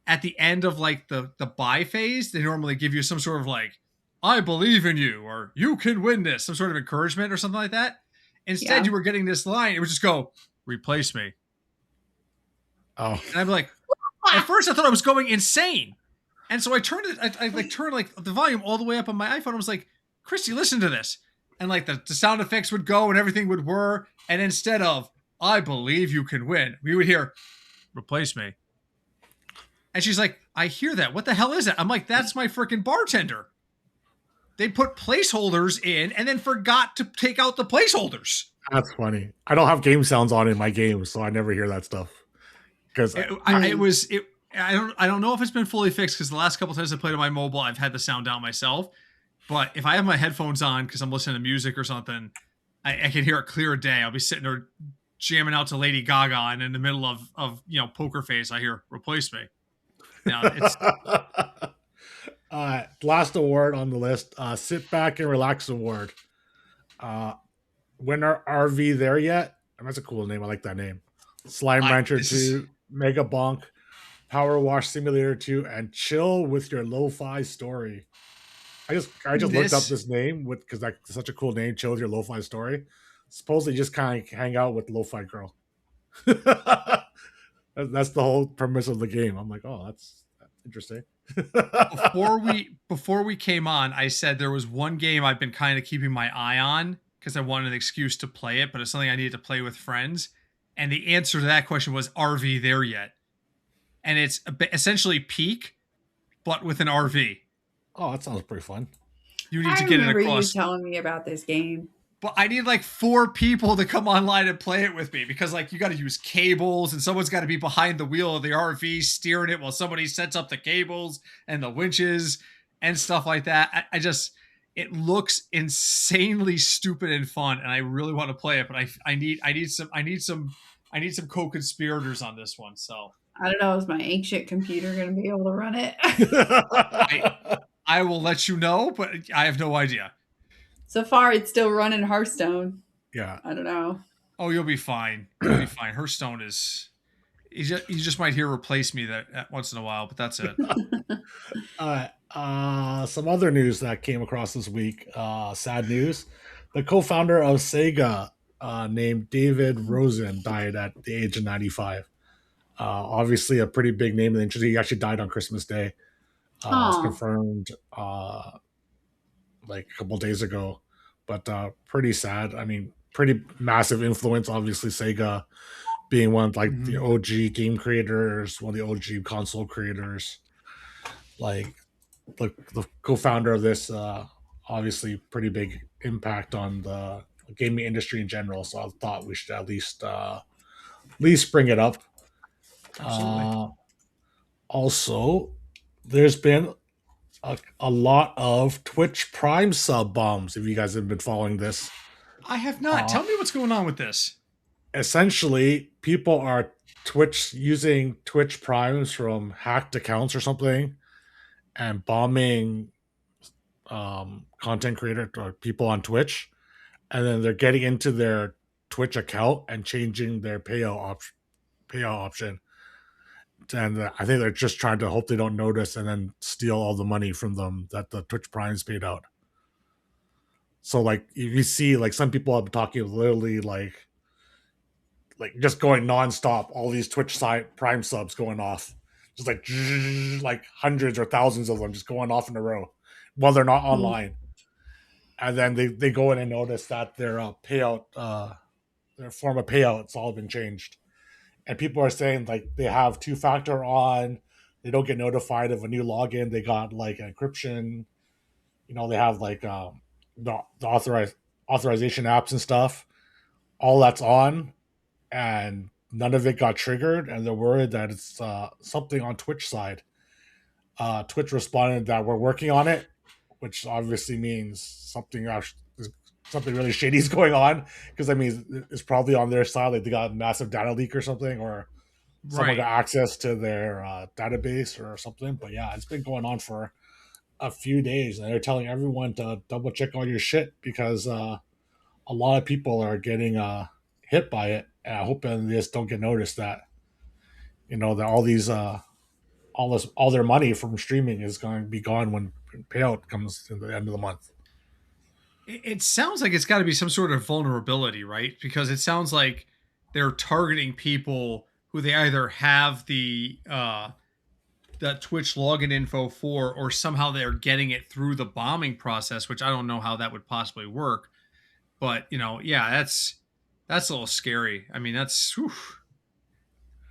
at the end of like the buy phase, they normally give you some sort of like, I believe in you, or you can win this, some sort of encouragement or something like that. Instead, you were getting this line. It would just go, replace me. Oh. And I'm like, at first I thought I was going insane. And so I turned it, I turned like the volume all the way up on my iPhone. I was like, Christy, listen to this. And like the sound effects would go and everything would whir. And instead of, I believe you can win, we would hear, replace me. And she's like, I hear that. What the hell is that? I'm like, that's my freaking bartender. They put placeholders in and then forgot to take out the placeholders. That's funny. I don't have game sounds on in my games, so I never hear that stuff. Because I don't know if it's been fully fixed, because the last couple times I played on my mobile, I've had the sound down myself. But if I have my headphones on because I'm listening to music or something, I can hear it clear as day. I'll be sitting there jamming out to Lady Gaga, and in the middle of Poker Face, I hear replace me. Now it's last award on the list, Sit Back and Relax Award. Winner RV There Yet? That's a cool name. I like that name. Slime Rancher 2, Mega Bonk, Power Wash Simulator 2, and Chill with Your Lo-Fi Story. I just looked up this name because that's such a cool name, Chill with Your Lo-Fi Story. Supposedly just kind of hang out with Lo-Fi Girl. That's the whole premise of the game. I'm like, oh, that's interesting. Before we came on, I said there was one game I've been kind of keeping my eye on because I wanted an excuse to play it, but it's something I needed to play with friends. And the answer to that question was RV there yet? And it's essentially Peak, but with an RV. Oh, that sounds pretty fun. You need I to get it remember you across. telling me about this game. But I need like 4 people to come online and play it with me because like you got to use cables and someone's got to be behind the wheel of the RV steering it while somebody sets up the cables and the winches and stuff like that. I just it looks insanely stupid and fun, and I really want to play it. But I need some co-conspirators on this one. So I don't know, is my ancient computer going to be able to run it? I I will let you know, but I have no idea. So far, it's still running Hearthstone. Yeah. I don't know. Oh, you'll be fine. You'll be fine. Hearthstone is you just might hear replace me that once in a while, but that's it. Some other news that came across this week. Sad news. The co-founder of Sega, named David Rosen, died at the age of 95. Obviously, a pretty big name in the industry. He actually died on Christmas Day. It's Oh, confirmed like a couple days ago, but pretty sad. I mean, pretty massive influence. Obviously, Sega being one of like the Mhm. OG game creators, one of the OG console creators. Like the co-founder of this, obviously pretty big impact on the gaming industry in general. So I thought we should at least bring it up. Absolutely. Uh, Also, there's been a lot of Twitch Prime sub bombs. If you guys have been following this, I have not. uh, Tell me what's going on with this. essentially people are Twitch using Twitch Primes from hacked accounts or something and bombing content creator or people on Twitch, and then they're getting into their Twitch account and changing their payout option. And I think they're just trying to hope they don't notice and then steal all the money from them that the Twitch Primes paid out. So like if you see like some people have been talking literally like just going nonstop, all these Twitch side Prime subs going off, just like hundreds or thousands of them just going off in a row while they're not hmm. online. And then they go in and notice that their payout, their form of payout, it's all been changed. And people are saying like they have two factor on, they don't get notified of a new login, they got like encryption, they have like the authorization apps and stuff, all that's on, and none of it got triggered, and they're worried that it's something on Twitch side. Twitch responded that we're working on it, which obviously means something really shady is going on. Because I mean, it's probably on their side, like they got a massive data leak or something, or someone Right. got access to their database or something. But yeah, it's been going on for a few days, and they're telling everyone to double check all your shit because a lot of people are getting hit by it. And I hope they just don't get noticed that that all their money from streaming is going to be gone when payout comes to the end of the month. It sounds like it's got to be some sort of vulnerability, right? Because it sounds like they're targeting people who they either have the Twitch login info for, or somehow they're getting it through the bombing process, which I don't know how that would possibly work. But yeah, that's a little scary. I mean, that's. Whew.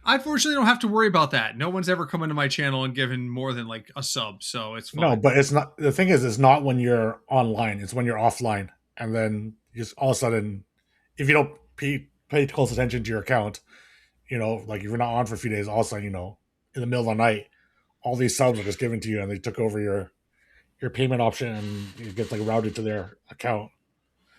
I fortunately don't have to worry about that. No one's ever come into my channel and given more than like a sub, so it's No, fine. but it's not. The thing is, it's not when you're online. It's when you're offline, and then just all of a sudden, if you don't pay close attention to your account, like if you're not on for a few days, all of a sudden, in the middle of the night, all these subs are just given to you, and they took over your payment option, and it gets like routed to their account.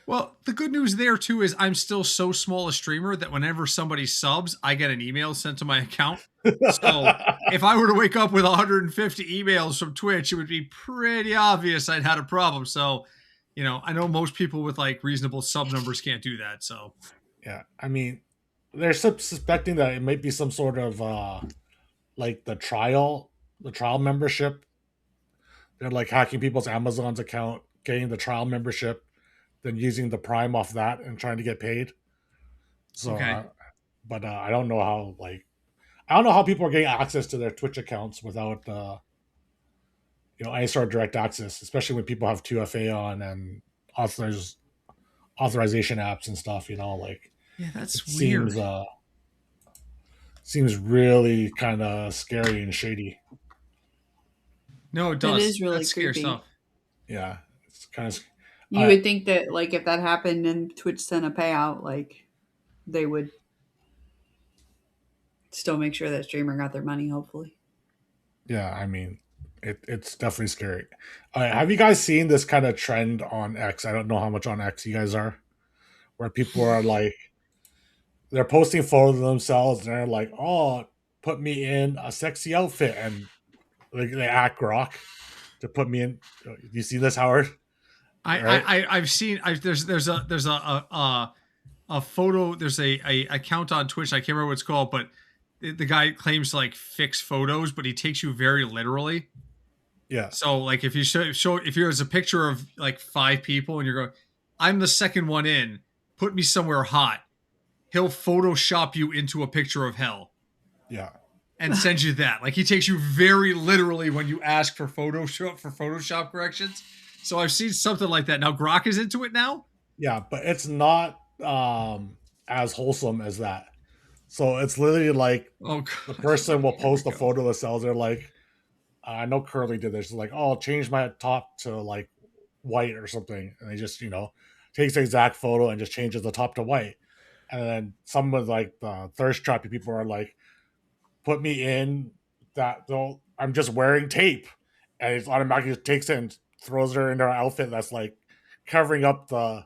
Well, the good news there too is I'm still so small a streamer that whenever somebody subs, I get an email sent to my account. So if I were to wake up with 150 emails from Twitch, it would be pretty obvious I'd had a problem. So, I know most people with like reasonable sub numbers can't do that. So, Yeah, I mean, they're suspecting that it might be some sort of like the trial membership. They're like hacking people's Amazon's account, getting the trial membership, then using the Prime off that and trying to get paid. So, okay. but I don't know how people are getting access to their Twitch accounts without any sort of direct access, especially when people have 2FA on and authors authorization apps and stuff. Like Yeah, it that's seems weird. seems really kind of scary and shady. No, it It does. is really That's scary creepy. stuff. Yeah, it's kind of. You would think that like if that happened and Twitch sent a payout, like they would still make sure that streamer got their money. Hopefully, Yeah, I mean, it's definitely scary. Have you guys seen this kind of trend on X? I don't know how much on X you guys are, where people are like, they're posting photos of themselves and they're like, "Oh, put me in a sexy outfit," and like they act rock to put me in. You see this, Howard? Right? I've seen. There's a photo. There's a account on Twitch. I can't remember what it's called, but the guy claims to like fix photos, but he takes you very literally. Yeah, So like if you show if there's a picture of like 5 people and you're going, I'm the second one in, put me somewhere hot. He'll Photoshop you into a picture of hell yeah, and send you that. Like he takes you very literally when you ask for Photoshop corrections. So I've seen something like that. Now Grok is into it now. yeah, but it's not as wholesome as that. So it's literally like Oh the god, person will here we post a go. photo of themselves. They're like, I know Curly did this. She's like, oh, I'll change my top to like white or something. And they just, takes the exact photo and just changes the top to white. And then some of like the thirst trappy people are like, put me in that though I'm just wearing tape. And it automatically just takes it and throws her into an outfit that's like covering up the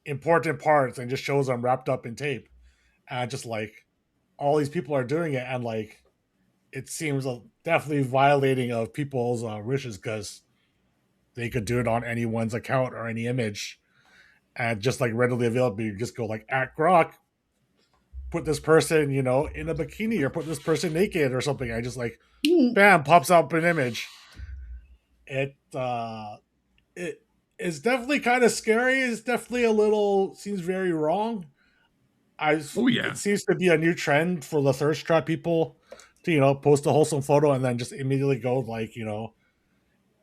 important parts and just shows them wrapped up in tape. And just like all these people are doing it and like it seems definitely violating of people's wishes because they could do it on anyone's account or any image and just like readily available. You just go like at Grok, put this person, in a bikini or put this person naked or something. I just like bam pops up an image. It is definitely kind of scary. It's definitely a little seems very wrong. I Oh It yeah. seems to be a new trend for the thirst trap people to post a wholesome photo and then just immediately go like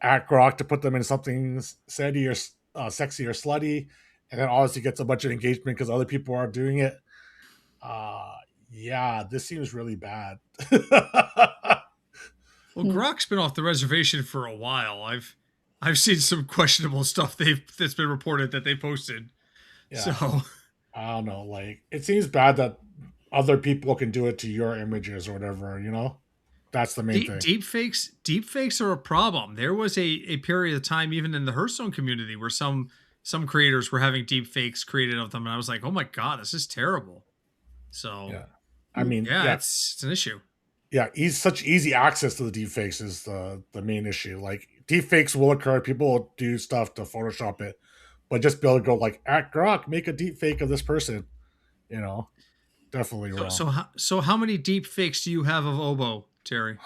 at Grok to put them in something seddy or sexy or slutty, and then obviously gets a bunch of engagement because other people are doing it. Uh, yeah, this seems really bad. Well, Grok's been off the reservation for a while. I've seen some questionable stuff that's been reported that they posted. Yeah, So I don't know. Like, it seems bad that other people can do it to your images or whatever. That's the main thing. deep fakes are a problem. There was a period of time even in the Hearthstone community where some creators were having deep fakes created of them, and I was like, oh my god, this is terrible. So Yeah, I mean, yeah, yeah, it's an issue. yeah. Such easy access to the deepfakes is the main issue. Like, deepfakes will occur. People will do stuff to Photoshop it, but just be able to go like at Grok, make a deep fake of this person. You know, definitely So wrong. so how many deep fakes do you have of Obo, Terry?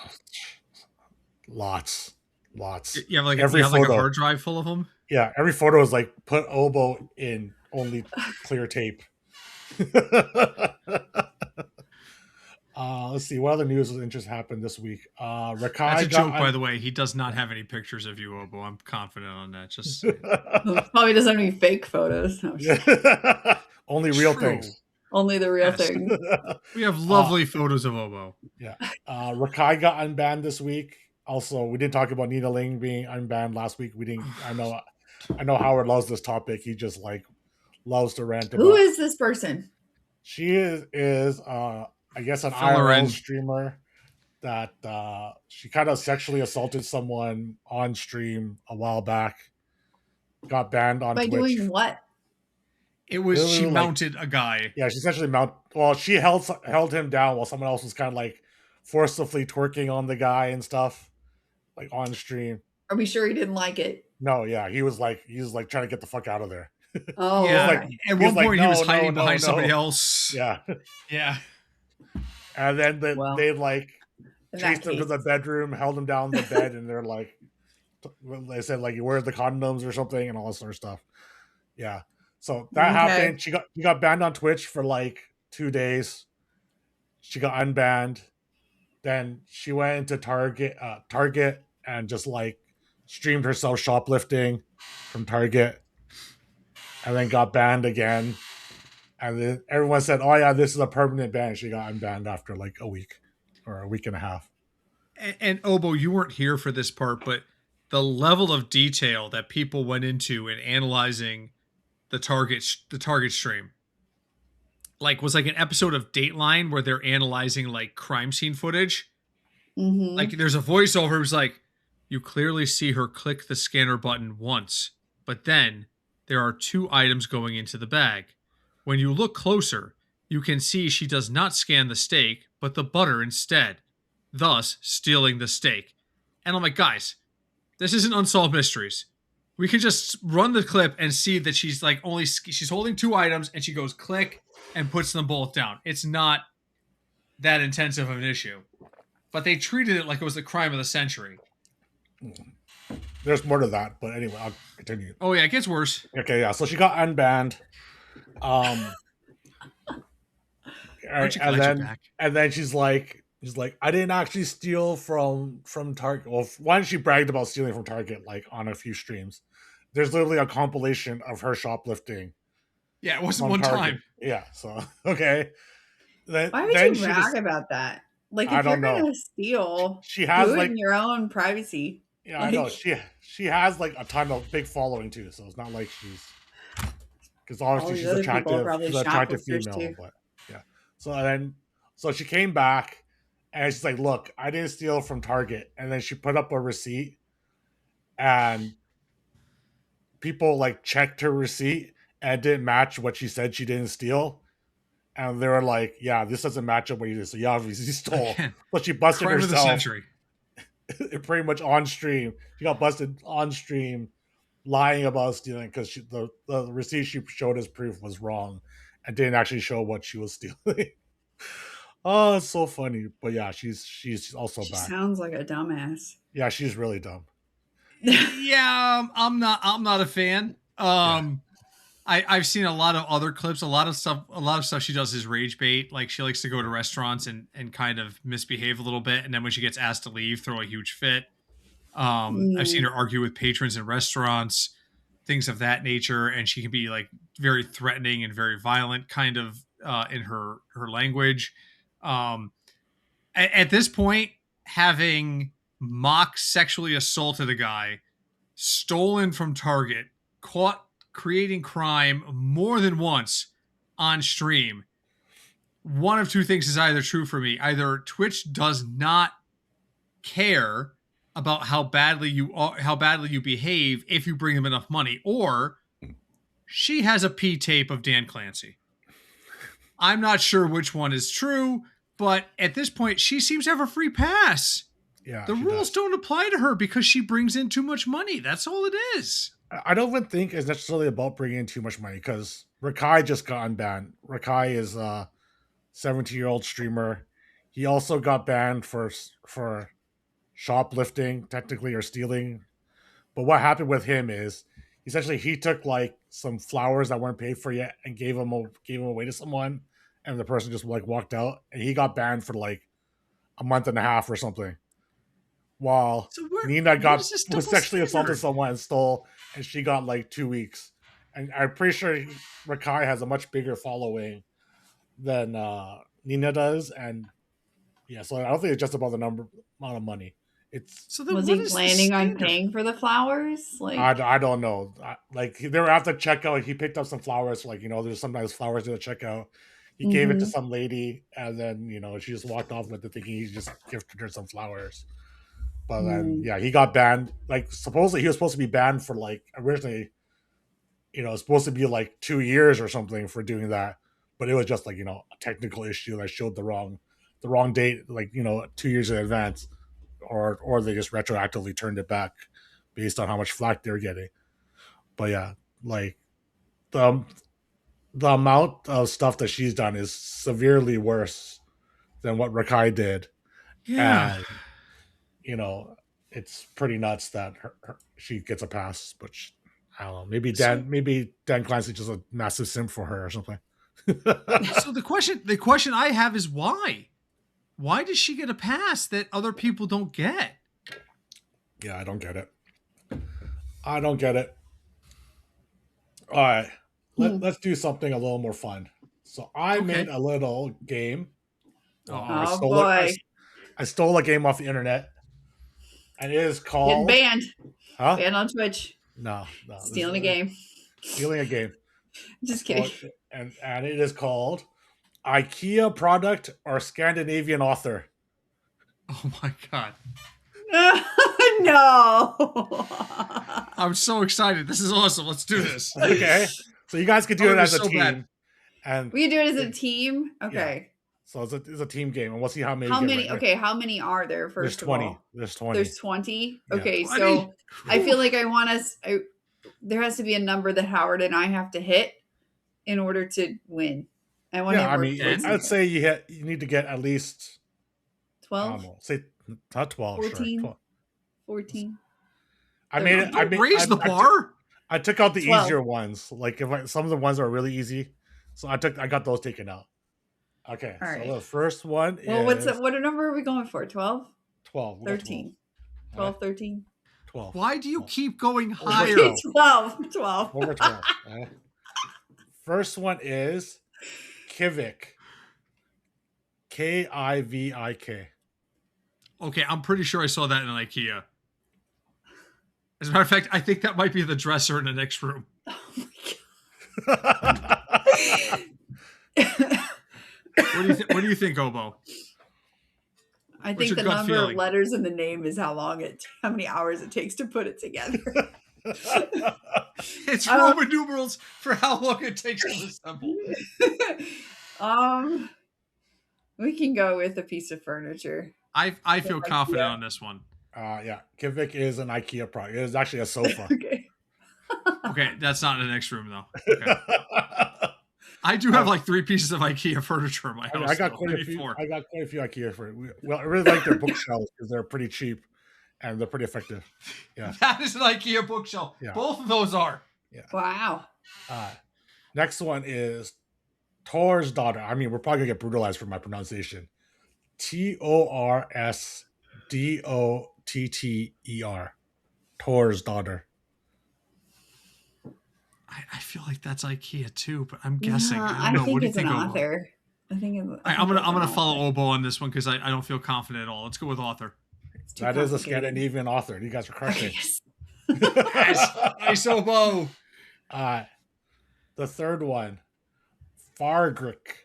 Lots, lots. You have like Every a photo, hard drive full of them. yeah, every photo is like put oboe in only clear tape. Let's see what other news was interest happened this week. That's a Rakai joke, got by the way. He does not have any pictures of you, Obo. I'm confident on that. Just saying. probably doesn't have any fake photos. No, only real True. things. only the real Yes. thing. We have uh, lovely photos of Obo. yeah. Rakai got unbanned this week. Also, we didn't talk about Nina Ling being unbanned last week. We didn't. I know Howard loves this topic. He just like loves to rant Who about. is this person? She is I guess an Fill her IRL in. streamer that she kind of sexually assaulted someone on stream a while back. Got banned on By Twitch. doing what? It was she Literally, like, mounted a guy. yeah, she essentially well, she held him down while someone else was kind of like forcibly twerking on the guy and stuff, like on stream. Are we sure he didn't like it? No, yeah, he was like trying to get the fuck out of there. Oh, He's Yeah. like okay. At he's one like point, he was no, no, hiding no, behind somebody no. else. Yeah. Yeah. And then Well, they like in that chased him to case, the bedroom, held him down in the bed, and they're like, they said like, "Where's the condoms?" or something, and all that sort of stuff. Yeah. So that okay. happened. She got banned on Twitch for like 2 days. She got unbanned. Then she went into Target and just like streamed herself shoplifting from Target, and then got banned again. And then everyone said, "Oh yeah, this is a permanent ban." She got unbanned after like a week or a week and a half. And Obo, you weren't here for this part, but the level of detail that people went into in analyzing the target stream, like, was like an episode of Dateline where they're analyzing like crime scene footage. Like, Mm-hmm. there's a voiceover who's like, you clearly see her click the scanner button once, but then there are 2 items going into the bag. When you look closer, you can see she does not scan the steak, but the butter instead, thus stealing the steak. And I'm like, guys, this isn't Unsolved Mysteries. We can just run the clip and see that she's like she's holding 2 items and she goes click and puts them both down. It's not that intensive of an issue. But they treated it like it was the crime of the century. There's more to that, but anyway, I'll continue. Oh yeah, it gets worse. Okay, yeah. So she got unbanned. And then she's like, I didn't actually steal from Target. Well, one, she bragged about stealing from Target like on a few streams. There's literally a compilation of her shoplifting. Yeah, it wasn't one time. Yeah. So okay. Why would you brag about that? Like, if you're gonna steal, she has do it like in your own privacy. Yeah, I know. She has like a ton of big following too, so it's not like she's, because obviously she's attractive female, too. But yeah. So she came back and she's like, "Look, I didn't steal from Target," and then she put up a receipt, and people like checked her receipt and it didn't match what she said she didn't steal. And they were like, "Yeah, this doesn't match up what you did. So you obviously stole." Again, but she busted crime herself. Of the century. Pretty much on stream. She got busted on stream lying about stealing because the receipt she showed as proof was wrong and didn't actually show what she was stealing. Oh, it's so funny. But yeah, she's also back. Sounds like a dumbass. Yeah, she's really dumb. Yeah, I'm not a fan. I've seen a lot of other clips. A lot of stuff she does is rage bait. Like, she likes to go to restaurants and kind of misbehave a little bit, and then when she gets asked to leave, throw a huge fit. I've seen her argue with patrons in restaurants, things of that nature, and she can be like very threatening and very violent, kind of in her language. At this point, having mock sexually assaulted a guy, stolen from Target, caught creating crime more than once on stream, one of 2 things is either true for me. Either Twitch does not care about how badly you behave if you bring them enough money, or she has a P-tape of Dan Clancy. I'm not sure which one is true, but at this point, she seems to have a free pass. Yeah, the rules don't apply to her because she brings in too much money. That's all it is. I don't even think it's necessarily about bringing in too much money, because Rakai just got unbanned. Rakai is a 17-year-old streamer. He also got banned for shoplifting, technically, or stealing. But what happened with him is, essentially, he took like some flowers that weren't paid for yet and gave them away to someone, and the person just like walked out, and he got banned for like a month and a half or something. While Nina was sexually assaulted someone and stole, and she got like 2 weeks. And I'm pretty sure Rakai has a much bigger following than Nina does, and yeah, so I don't think it's just about the amount of money. It's was he planning on paying for the flowers? Like, I don't know. Like, they were at the checkout. He picked up some flowers. Like, there's sometimes flowers at the checkout. He gave it to some lady, and then she just walked off with it, thinking he just gifted her some flowers. But then, yeah, he got banned. Like, supposedly he was supposed to be banned for like originally, it's supposed to be like 2 years or something for doing that. But it was just like, a technical issue that showed the wrong date, like, 2 years in advance, or they just retroactively turned it back based on how much flack they're getting. But yeah, like the amount of stuff that she's done is severely worse than what Rakai did. Yeah. And, it's pretty nuts that she gets a pass, but I don't know. Maybe Dan Clancy's just a massive simp for her or something. So the question I have is why? Why does she get a pass that other people don't get? Yeah, I don't get it. I don't get it. All right. Hmm. Let's do something a little more fun. So I Okay. made a little game. I Oh stole it. boy, I stole a game off the internet, and it is getting called. banned. Huh? Banned on Twitch. No. This is Stealing a game. stealing a game. I Just stole kidding. it, and it is called IKEA product or Scandinavian author. Oh my god. No. I'm so excited. This is awesome. Let's do this. Okay, so you guys could do Oh, it it as was a so team, bad. and We do it as a team. Okay. so it's a team game, and we'll see how many. How you get many? right. Okay, how many are there? There's First of 20. all, There's 20. there's 20. Yeah. Okay, 20. so I feel like I want us. There has to be a number that Howard and I have to hit in order to win. I want Yeah, to I work mean, towards I'd say you need to get at least I don't 12, know, say not 12, 14. sure. 12. 14. I made it. Don't raise the bar. I took out the 12. easier ones. Like some of the ones are really easy, so I got those taken out. Okay, All so right. the first one Well, is what number are we going for? 12? 12. We'll go 13. 12. 12, 13. 12. Why do you keep going Over higher? 12. 12. 12. Over 12. Okay. First one is Kivik. Kivik. Okay, I'm pretty sure I saw that in an IKEA. As a matter of fact, I think that might be the dresser in the next room. Oh my God. What do you think, Obo? I What's think your the gut number feeling? of letters in the name is how many hours it takes to put it together. It's Roman numerals for how long it takes to assemble. We can go with a piece of furniture. I feel confident on this one. Yeah, Kivik is an IKEA product. It is actually a sofa. Okay. Okay, that's not in the next room though. Okay. I do have like 3 pieces of IKEA furniture in my house. I got though. quite a Maybe few. 4. I got quite a few IKEA for it. Well, I really like their bookshelves because they're pretty cheap and they're pretty effective. Yeah. That is an IKEA bookshelf. Yeah. Both of those are. Yeah. Wow. Next one is Tor's daughter. I mean, we're probably gonna get brutalized for my pronunciation. Torsdotter. Tor's daughter. I feel like that's IKEA too, but I'm guessing. Nah, I don't know. think What do you it's think, an Obo? author. I'm gonna follow Obo on this one because I don't feel confident at all. Let's go with author. That is a Scandinavian author. You guys are correct. Yes. Nice, Obo. The third one, Fargrik.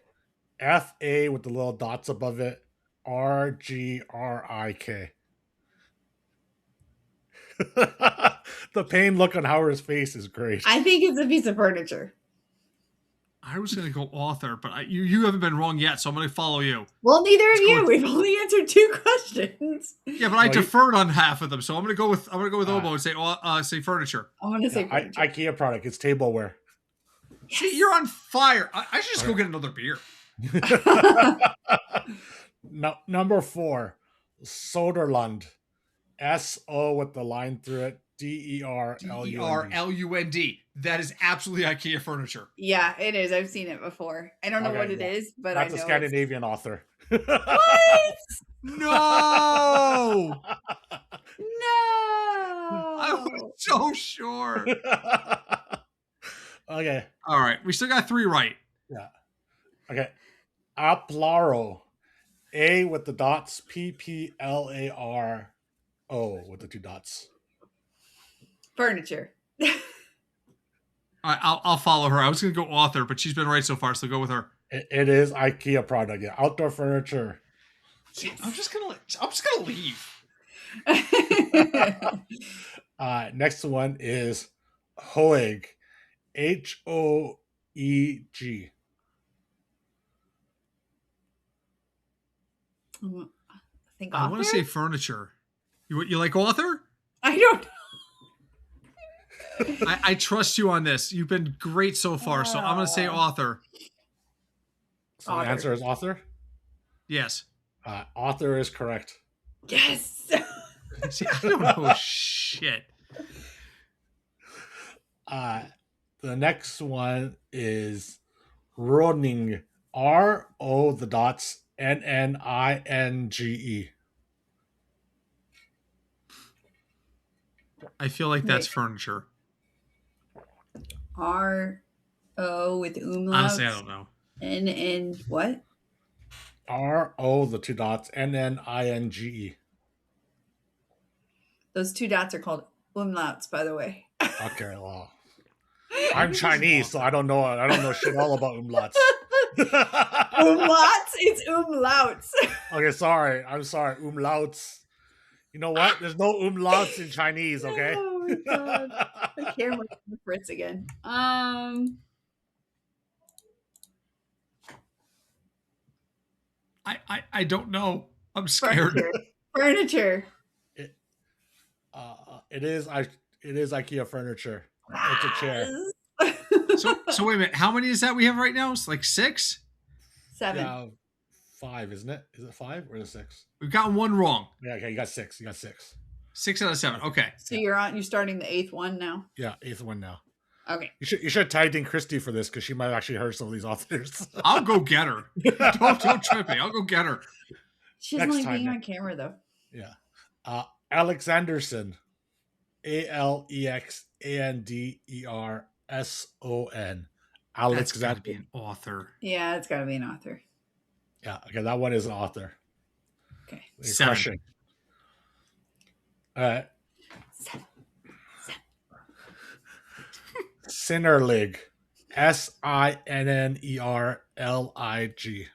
FA with the little dots above it. RGRIK. The pain look on Howard's face is great. I think it's a piece of furniture. I was gonna go author, but you haven't been wrong yet, so I'm gonna follow you. Well, neither of go you. with- We've only answered 2 questions. Yeah, but I deferred on half of them, so I'm gonna go with Obo and say furniture. I'm going to say furniture. IKEA product. It's tableware. See, you're on fire. I should just go get another beer. No, number 4, Soderlund. SO with the line through it. DERLUND. DERLUND. That is absolutely IKEA furniture. Yeah, it is. I've seen it before. I don't know what it is, but That's I know a Scandinavian author. What? No! No. I was so sure. Okay. All right, we still got 3 right. Yeah. Okay. Aplaro. A with the dots. PPLARO with the 2 dots. Furniture. I'll follow her. I was gonna go author, but she's been right so far, so go with her. It is IKEA product. Yeah. Outdoor furniture. I'm just gonna leave. Next one is Hoeg. HOEG. I want to say furniture. You like author? I don't know. I trust you on this. You've been great so far, so I'm gonna say author. So the answer is author? Yes. Author is correct. Yes. See, I don't know shit. The next one is Roning. RO the dots NNINGE. I feel like that's Wait. furniture. R-O with umlauts. Honestly, I don't know. N what? R-O, the two dots, N-N-I-N-G-E. Those two dots are called umlauts, by the way. Okay, well, I'm Chinese, so I don't know shit all about umlauts. Umlauts? It's umlauts. Okay, sorry. I'm sorry. Umlauts. You know what? There's no umlauts in Chinese, okay? Oh my god. The camera's on the fritz again. I don't know. I'm scared. Furniture. It is IKEA furniture. It's a chair. So wait a minute. How many is that we have right now? It's like 6? 7. Yeah, 5, isn't it? Is it 5 or is it 6? We've got one wrong. Yeah, okay, you got 6. You got 6. 6 out of 7. Okay. So you're starting the 8th one now? Yeah, 8th one now. Okay. You should tag in Christy for this because she might have actually heard some of these authors. I'll go get her. Don't trip me. I'll go get her. She doesn't Next like being time, on camera though. Yeah. Alexanderson. Alexanderson. That's got to Alexander. be an author. Yeah, it's got to be an author. Yeah, okay, that one is an author. Okay. You're 7. crushing. All right. 7. Sinnerlig. Sinnerlig.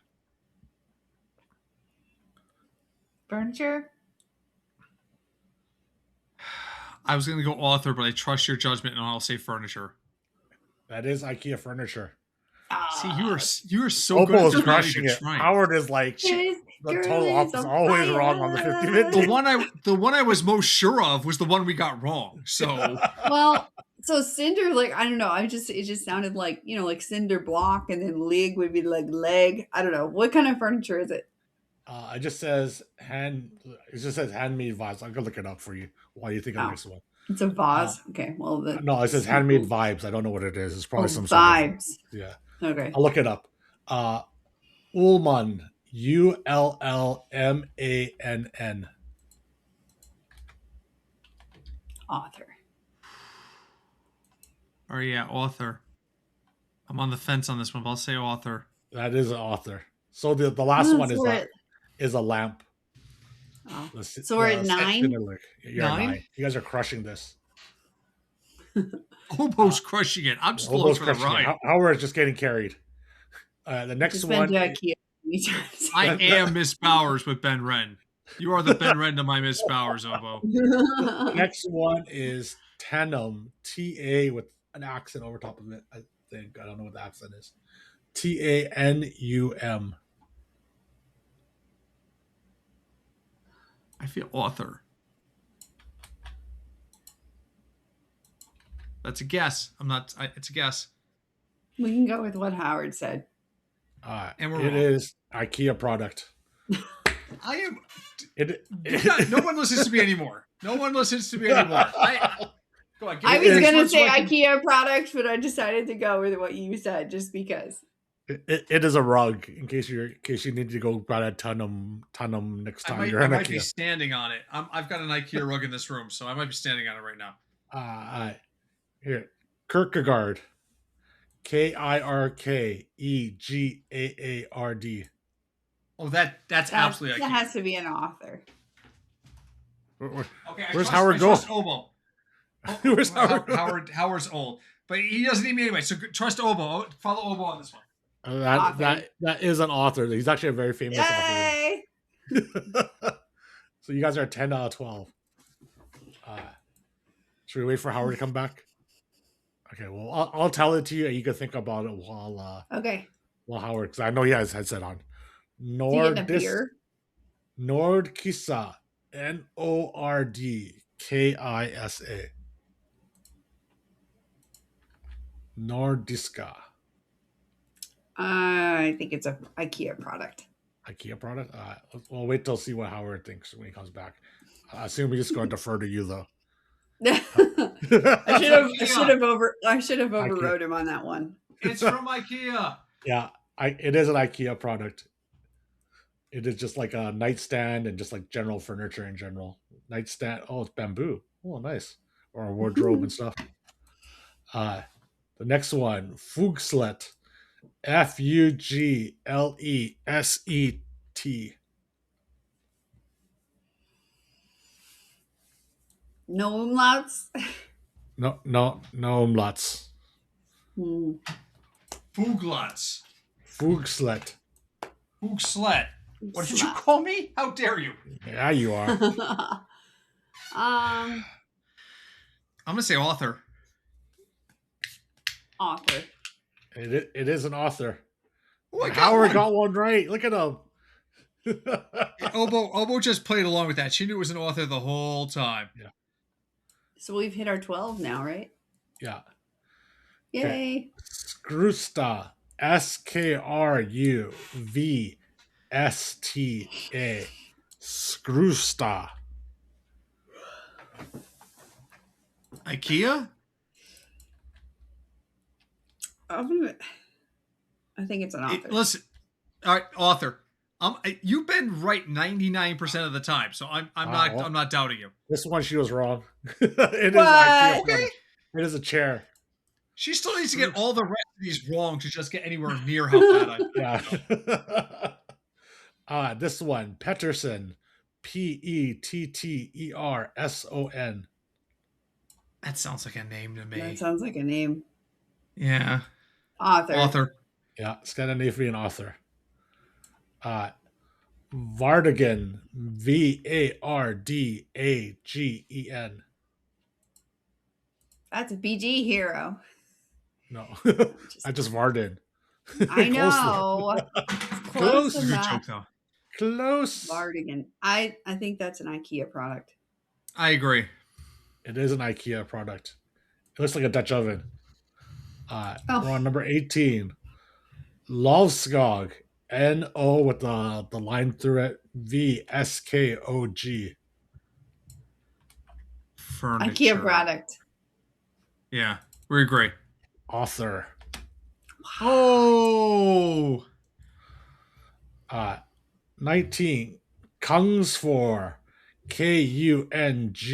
Furniture? I was going to go author, but I trust your judgment, and I'll say furniture. That is IKEA furniture. See, you are so good. Obo At is crushing it. trying. Howard is like the total opposite, always wrong on the 50-50. The one I was most sure of was the one we got wrong. So Well, so cinder, like I don't know. It just sounded like like cinder block, and then leg would be like leg. I don't know what kind of furniture is it. It just says handmade vibes. I'm gonna look it up for you while you think of the next one. It's a vase. Okay, well No, it says handmade vibes. I don't know what it is. It's probably some vibes. Sort of, yeah. Okay. I'll look it up. Ullmann. Ullmann. Author. Oh yeah, author. I'm on the fence on this one, but I'll say author. That is an author. So the last one is a lamp. Oh. So we're at 9? You're at 9. You guys are crushing this. Obo's crushing it. I'm slow for the ride. Howard's just getting carried. The next one. I am Miss Bowers with Ben Wren. You are the Ben Wren to my Miss Bowers, Obo. Next one is Tanum. T-A with an accent over top of it. I think. I don't know what the accent is. Tanum. I feel author. That's a guess. It's a guess. We can go with what Howard said. And it is IKEA product. I am. No one listens to me anymore. No one listens to me anymore. I was going to say IKEA product, but I decided to go with what you said just because. It is a rug in case you need to go buy a Tunum next time you're in I might IKEA. be standing on it. I've got an IKEA rug in this room, so I might be standing on it right now. Here, Kierkegaard. Kirkegaard. Oh, that's absolutely that has to be an author. Okay, where's Howard going? Obo. Where's Howard? Howard's old, but he doesn't need me anyway. So trust Obo. Follow Obo on this one. That is an author. He's actually a very famous author. So you guys are 10 out of 12. Should we wait for Howard to come back? Okay, well, I'll tell it to you, and you can think about it while Howard, because I know he has his headset on. Nordkissa. Nordkissa. Nordiska. I think it's a IKEA product. IKEA product? We'll wait till see what Howard thinks when he comes back. I assume he's just going to defer to you, though. I should have overrode him on that one. It's from IKEA. Yeah, it is an IKEA product. It is just like a nightstand and just like general furniture in general. Nightstand. Oh, it's bamboo. Oh, nice. or wardrobe and stuff. The next one, Fugslet, Fugleset. No umlauts. No, umlauts. Fuglots. Fugslet. Fugslet. What did you call me? How dare you? Yeah, you are. I'm gonna say author. Author. It is an author. Oh, Howard got one right. Look at him. Obo just played along with that. She knew it was an author the whole time. Yeah. So we've hit our 12 now, right? Yeah. Yay. Okay. Skrusta. SkruVsta. Skrusta. Ikea? I think it's an author. Listen, all right, author. You've been right 99% of the time, so I'm not doubting you. This one she was wrong. It is What? Okay. It is a chair. She still needs to get all the rest of these wrong to just get anywhere near how bad I am. Yeah. This one, Petterson. Petterson. That sounds like a name to me. That sounds like a name. Yeah. Author. Yeah, Scandinavian author. Vardagen. Vardagen. That's a BG hero. No, I just Varden. I know. Close. Good joke, though. Close. Vardigan. I think that's an IKEA product. I agree. It is an IKEA product. It looks like a Dutch oven. We're on number 18. Lovskog. N-O with the line through it. VSKOG. Furniture. IKEA product. Yeah, we agree. Author. Oh. 19. Kungsfor. KUNGSFORS.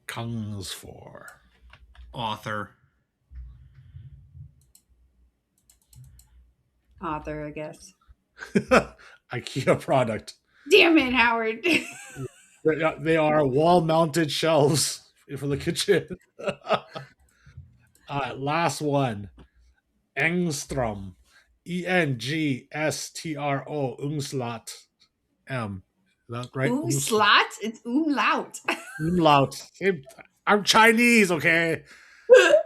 Kungsfor. Author. Author, I guess. IKEA product. Damn it, Howard. They are wall-mounted shelves for the kitchen. Last one. Engstrom. ENGSTRO. Umslaut. M. Is that right? Umslaut? It's umlaut. Umlaut. I'm Chinese, okay?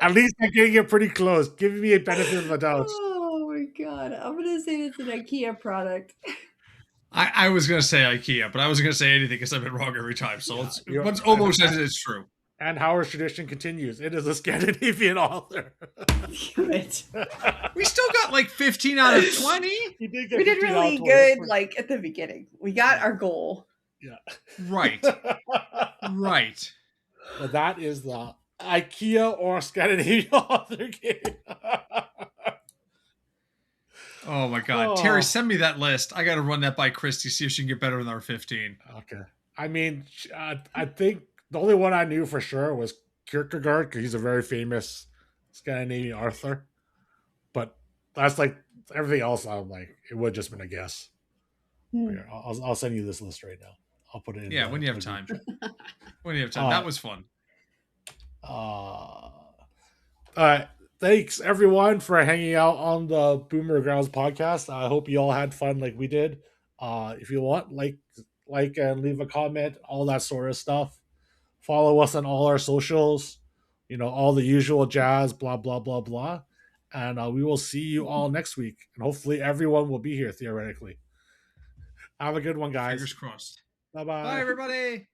At least I'm getting it pretty close. Give me a benefit of the doubt. Oh my god. I'm going to say it's an IKEA product. I was going to say IKEA, but I wasn't going to say anything because I've been wrong every time. So once Obo says it's true. And Howard's tradition continues. It is a Scandinavian author. Damn it. We still got like 15 out of 20. We did really good like at the beginning. We got our goal. Yeah. Right. Right. But that is the IKEA or Scandinavian author game. Oh my god. Oh. Terry, send me that list. I got to run that by Christy, see if she can get better than our 15. Okay. I mean, I think the only one I knew for sure was Kierkegaard because he's a very famous Scandinavian author. But that's like everything else. I'm like, it would have just been a guess. Here, I'll send you this list right now. I'll put it in. Yeah, when you have time. When you have time. That was fun. All right. Thanks everyone for hanging out on the Boomer Grounds podcast. I hope you all had fun like we did. If you want, like and leave a comment, all that sort of stuff. Follow us on all our socials, all the usual jazz, blah, blah, blah, blah. And we will see you all next week. And hopefully everyone will be here theoretically. Have a good one, guys. Fingers crossed. Bye-bye. Bye, everybody.